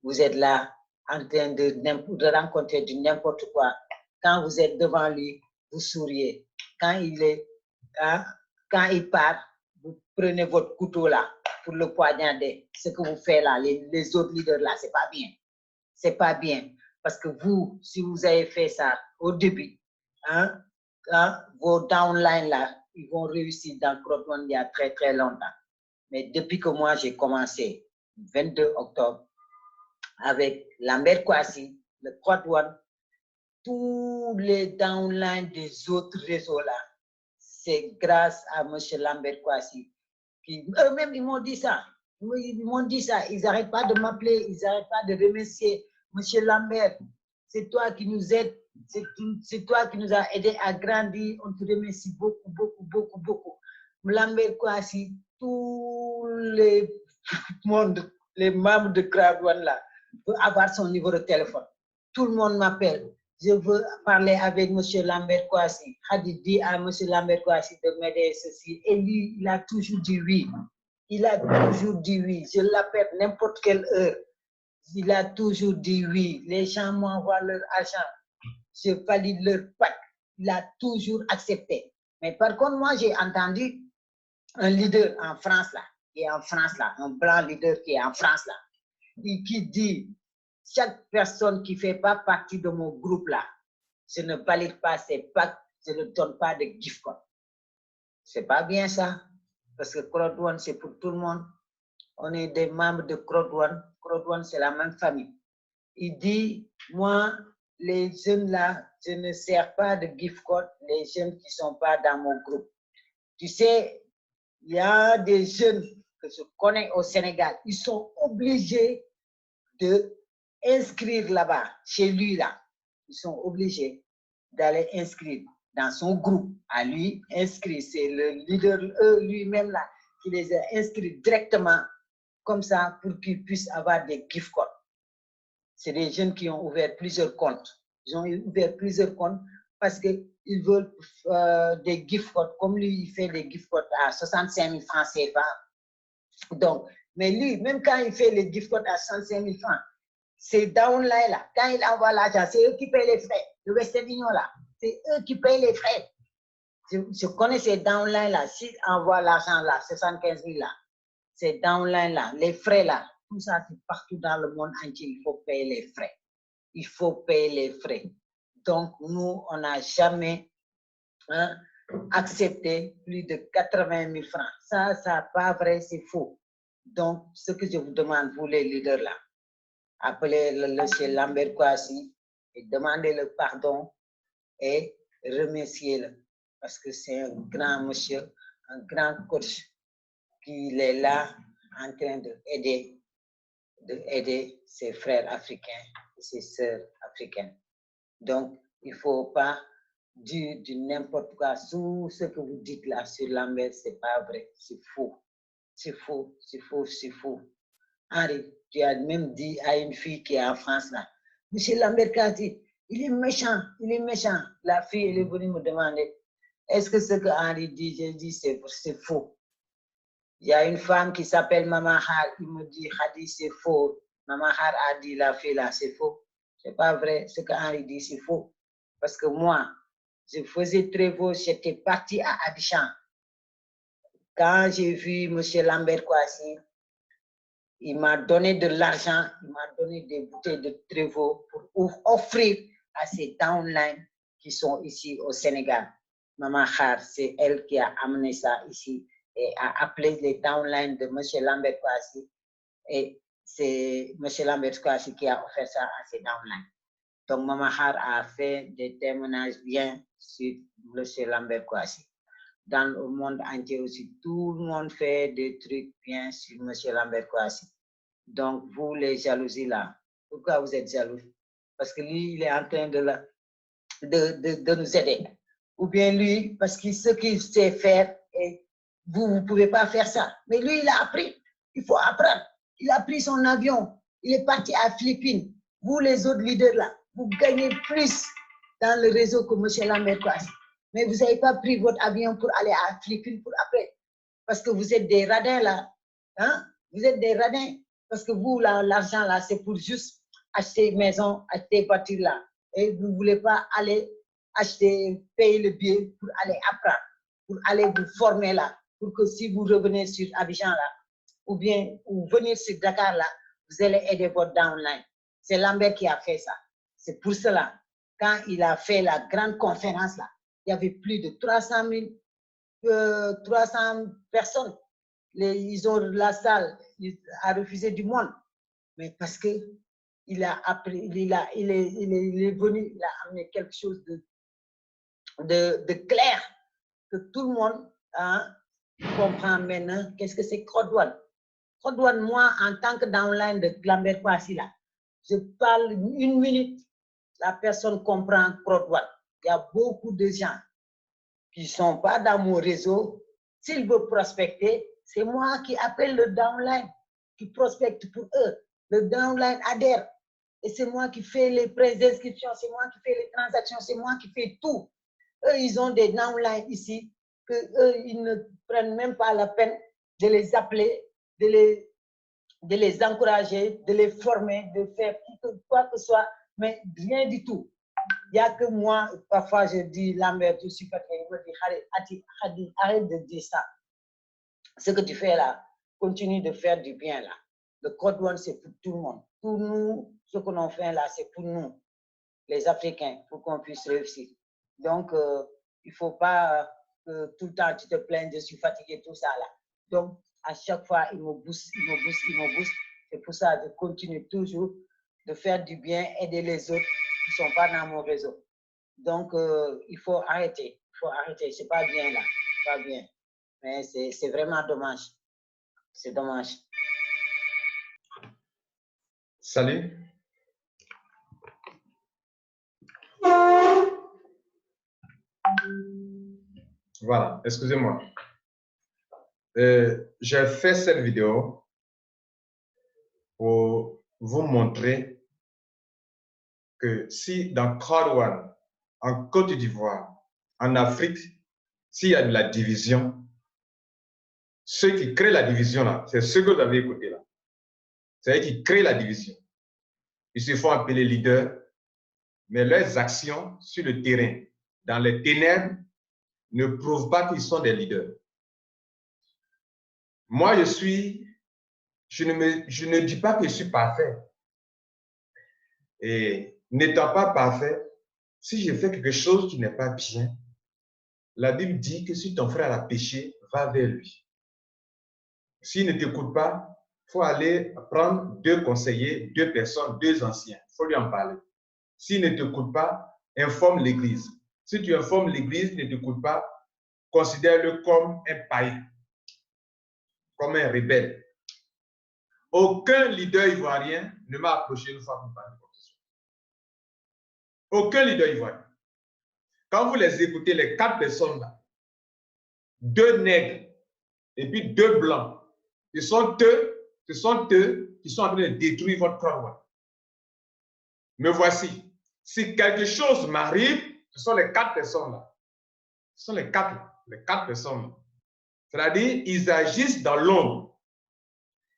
vous êtes là en train de rencontrer du n'importe quoi. Quand vous êtes devant lui, vous souriez. Quand il part, vous prenez votre couteau là pour le poignarder. Ce que vous faites là, les autres leaders là, c'est pas bien. C'est pas bien. Parce que vous, si vous avez fait ça au début, vos downlines là, ils vont réussir dans Croix-Douane il y a très très longtemps. Mais depuis que moi j'ai commencé, 22 octobre, avec Lambert Kouassi, le Croix-Douane, tous les downlines des autres réseaux là, c'est grâce à M. Lambert Kouassi. Eux-mêmes, ils m'ont dit ça. Ils m'ont dit ça. Ils n'arrêtent pas de m'appeler, ils n'arrêtent pas de remercier M. Lambert. C'est toi qui nous aides, c'est toi qui nous as aidés à grandir. On te remercie beaucoup, beaucoup, beaucoup, beaucoup. Lambert Kouassi, tous les membres de Croix-Douane là, veulent avoir son numéro de téléphone. Tout le monde m'appelle. Je veux parler avec M. Lambert Kouassi. Khady dit à M. Lambert Kouassi de m'aider ceci. Et lui, il a toujours dit oui. Il a toujours dit oui. Je l'appelle n'importe quelle heure. Il a toujours dit oui. Les gens m'envoient leur argent. Je valide leur pack. Il a toujours accepté. Mais par contre, moi, j'ai entendu un leader en France là, qui est en France là, un blanc leader qui est en France là, et qui dit, chaque personne qui ne fait pas partie de mon groupe là, je ne valide pas ses packs, je ne donne pas de gift card. C'est pas bien ça, parce que Croix-Douane, c'est pour tout le monde. On est des membres de Croix-Douane. Croix-Douane, c'est la même famille. Il dit, moi, les jeunes là, je ne sers pas de gift card, les jeunes qui ne sont pas dans mon groupe. Tu sais, il y a des jeunes que je connais au Sénégal, ils sont obligés d'inscrire là-bas, chez lui là. Ils sont obligés d'aller inscrire dans son groupe, à lui, inscrit. C'est le leader lui-même là qui les a inscrits directement comme ça pour qu'ils puissent avoir des gift cards. C'est des jeunes qui ont ouvert plusieurs comptes. Ils ont ouvert plusieurs comptes parce qu'ils veulent des gift cards. Comme lui, il fait des gift cards à 65 000 francs CFA. Donc, mais lui, même quand il fait les gift cards à 65 000 francs, c'est downline là. Quand il envoie l'argent, c'est eux qui payent les frais. Le Western Union là, c'est eux qui payent les frais. Je connais ces downline là. S'ils envoient l'argent là, 75 000 là, ces downline là, les frais là, tout ça, c'est partout dans le monde entier. Il faut payer les frais. Il faut payer les frais. Donc, nous, on n'a jamais accepté plus de 80 000 francs. Ça, c'est pas vrai, c'est faux. Donc, ce que je vous demande, vous les leaders là, appelez le monsieur Lambert Kouassi et demandez le pardon et remerciez-le. Parce que c'est un grand monsieur, un grand coach qui est là en train d'aider ses frères africains et ses sœurs africaines. Donc, il ne faut pas dire du n'importe quoi. Tout ce que vous dites là sur Lambert, ce n'est pas vrai, c'est faux. c'est faux, c'est faux, c'est faux. Henri, tu as même dit à une fille qui est en France là, Monsieur Lambert Kati, il est méchant, il est méchant. La fille, elle est venue me demander, est-ce que ce que Henri dit, j'ai dit, c'est faux. Il y a une femme qui s'appelle Maman Har, il me dit, Hadi, c'est faux. Maman Har a dit, la fille là, c'est faux. C'est pas vrai, ce que Henri dit, c'est faux. Parce que moi, je faisais Trévaux, j'étais parti à Abidjan. Quand j'ai vu M. Lambert Kouassi, il m'a donné de l'argent, il m'a donné des bouteilles de Trévaux pour offrir à ces downlines qui sont ici au Sénégal. Maman Khar, c'est elle qui a amené ça ici et a appelé les downlines de M. Lambert Kouassi. Et c'est M. Lambert Kouassi qui a offert ça à ces downlines. Donc, Maman Khar a fait des témoignages bien sur M. Lambert Kouassi. Dans le monde entier aussi, tout le monde fait des trucs bien sur M. Lambert Kouassi. Donc, vous, les jalousies là, pourquoi vous êtes jaloux? Parce que lui, il est en train de nous aider. Ou bien lui, parce que ce qu'il sait faire, et vous ne pouvez pas faire ça. Mais lui, il a appris. Il faut apprendre. Il a pris son avion. Il est parti à Philippines. Vous, les autres leaders là, vous gagnez plus dans le réseau que M. Lambert Kouassi. Mais vous n'avez pas pris votre avion pour aller à Philippines pour après. Parce que vous êtes des radins là. Hein? Vous êtes des radins. Parce que vous, l'argent là, c'est pour juste acheter une maison, acheter voiture là. Et vous ne voulez pas aller acheter, payer le billet pour aller apprendre, pour aller vous former là. Pour que si vous revenez sur Abidjan là, ou bien ou venir sur Dakar là, vous allez aider votre downline. C'est Lambert qui a fait ça. C'est pour cela, quand il a fait la grande conférence là, il y avait plus de 300 personnes. Ils ont la salle, il a refusé du monde. Mais parce que il a appris, il est venu, il a amené quelque chose de clair, que tout le monde comprend maintenant. Qu'est-ce que c'est Crodouane? Crodouane, moi, en tant que downline de Lambert Kouassi là, je parle une minute, la personne comprend Crodouane. Il y a beaucoup de gens qui ne sont pas dans mon réseau. S'ils veulent prospecter, c'est moi qui appelle le downline, qui prospecte pour eux. Le downline adhère. Et c'est moi qui fais les prises d'inscription, c'est moi qui fais les transactions, c'est moi qui fais tout. Eux, ils ont des downlines ici, que eux, ils ne prennent même pas la peine de les appeler, de les encourager, de les former, de faire quoi que ce soit, mais rien du tout. Il n'y a que moi, parfois je dis, Lambert, je suis fatigué, arrête de dire ça. Ce que tu fais là, continue de faire du bien là. Le Code One, c'est pour tout le monde. Pour nous, ce que l'on fait là, c'est pour nous, les Africains, pour qu'on puisse réussir. Donc, il ne faut pas que tout le temps tu te plaignes, je suis fatigué, tout ça là. Donc, à chaque fois, il me booste, il me booste, il me booste. C'est pour ça que je continue toujours de faire du bien, aider les autres qui ne sont pas dans mon réseau. Donc, il faut arrêter. Il faut arrêter. Ce n'est pas bien là. Pas bien. Mais c'est vraiment dommage. C'est dommage. Salut. Voilà, excusez-moi. J'ai fait cette vidéo pour vous montrer que si dans Code One, en Côte d'Ivoire, en Afrique, s'il y a de la division, ceux qui créent la division là, c'est ceux que vous avez écoutés là. C'est eux qui créent la division. Ils se font appeler leaders, mais leurs actions sur le terrain, dans les ténèbres, ne prouvent pas qu'ils sont des leaders. Moi, je ne dis pas que je suis parfait. Et n'étant pas parfait, si je fais quelque chose qui n'est pas bien, la Bible dit que si ton frère a péché, va vers lui. S'il ne t'écoute pas, il faut aller prendre 2 conseillers, 2 personnes, 2 anciens. Il faut lui en parler. S'il ne t'écoute pas, informe l'Église. Si tu informes l'Église, ne t'écoute pas, considère-le comme un païen, comme un rebelle. Aucun leader ivoirien ne m'a approché une fois pour parler de corruption. Aucun leader ivoirien. Quand vous les écoutez, les 4 personnes là, 2 nègres et puis 2 blancs, Ce sont eux qui sont en train de détruire votre Croix. Me voici. Si quelque chose m'arrive, ce sont les 4 personnes-là. Ce sont les quatre personnes. C'est-à-dire, ils agissent dans l'ombre.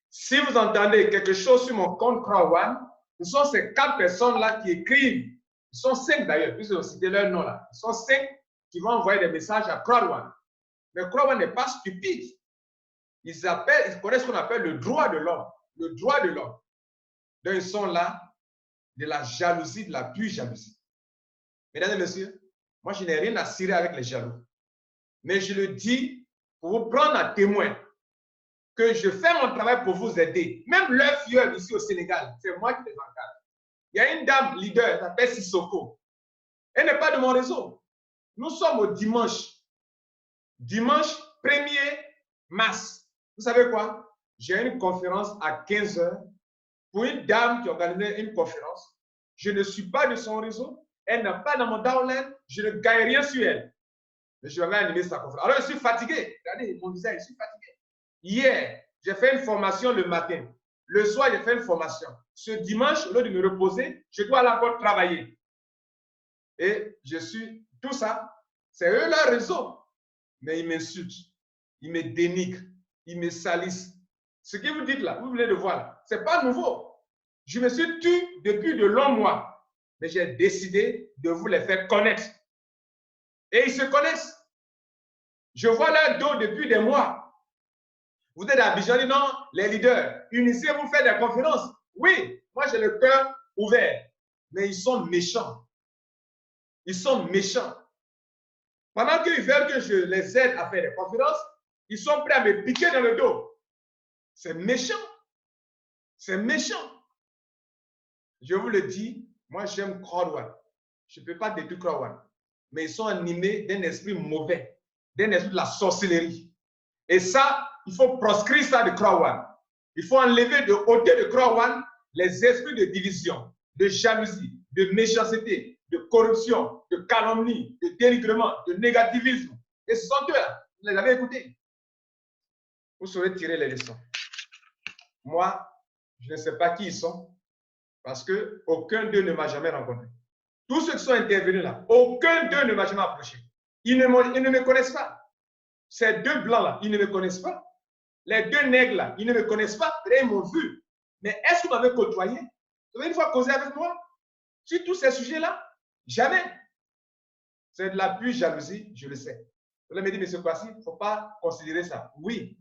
Si vous entendez quelque chose sur mon compte Croix, ce sont ces 4 personnes-là qui écrivent. Ils sont 5 d'ailleurs, puisque vous citez leur nom là. Ils sont 5 qui vont envoyer des messages à Croix. Mais Croix n'est pas stupide. Ils connaissent ce qu'on appelle le droit de l'homme. Le droit de l'homme. Donc, ils sont là de la jalousie, de la pure jalousie. Mesdames et messieurs, moi, je n'ai rien à cirer avec les jaloux. Mais je le dis pour vous prendre à témoin que je fais mon travail pour vous aider. Même leur filleul ici au Sénégal, c'est moi qui les encadre. Il y a une dame leader, elle s'appelle Sissoko. Elle n'est pas de mon réseau. Nous sommes au dimanche. Dimanche 1er mars. Vous savez quoi? J'ai une conférence à 15 h pour une dame qui organisait une conférence. Je ne suis pas de son réseau. Elle n'a pas dans mon downline. Je ne gagne rien sur elle. Mais je vais animer sa conférence. Alors, je suis fatigué. Regardez mon visage, je suis fatigué. Hier, j'ai fait une formation le matin. Le soir, j'ai fait une formation. Ce dimanche, au lieu de me reposer, je dois aller encore travailler. Et je suis tout ça. C'est eux leur réseau. Mais ils m'insultent. Ils me dénigrent. Ils me salissent. Ce que vous dites là, vous venez de voir là, ce n'est pas nouveau. Je me suis tué depuis de longs mois. Mais j'ai décidé de vous les faire connaître. Et ils se connaissent. Je vois leur dos depuis des mois. Vous êtes à Abidjan, non, les leaders, unissez-vous, faites des conférences. Oui, moi j'ai le cœur ouvert. Mais ils sont méchants. Ils sont méchants. Pendant qu'ils veulent que je les aide à faire des conférences, ils sont prêts à me piquer dans le dos. C'est méchant. C'est méchant. Je vous le dis, moi j'aime Croix. Je ne peux pas détruire Croix. Mais ils sont animés d'un esprit mauvais, d'un esprit de la sorcellerie. Et ça, il faut proscrire ça de Croix. Il faut enlever de ôter de Croix les esprits de division, de jalousie, de méchanceté, de corruption, de calomnie, de dénigrement, de négativisme. Et ce sont eux-là. Vous les avez écoutés. Vous saurez tirer les leçons. Moi, je ne sais pas qui ils sont parce qu'aucun d'eux ne m'a jamais rencontré. Tous ceux qui sont intervenus là, aucun d'eux ne m'a jamais approché. Ils ne me connaissent pas. Ces 2 blancs-là, ils ne me connaissent pas. Les 2 nègres-là, ils ne me connaissent pas. Ils m'ont vu. Mais est-ce que vous m'avez côtoyé? Vous avez une fois causé avec moi sur tous ces sujets-là? Jamais. C'est de la pure jalousie, je le sais. Vous me dit, mais ce quoi-ci, il ne faut pas considérer ça. Oui,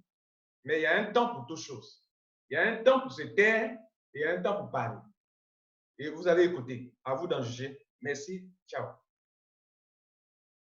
mais il y a un temps pour toutes choses. Il y a un temps pour se taire et il y a un temps pour parler. Et vous avez écouté. À vous d'en juger. Merci. Ciao.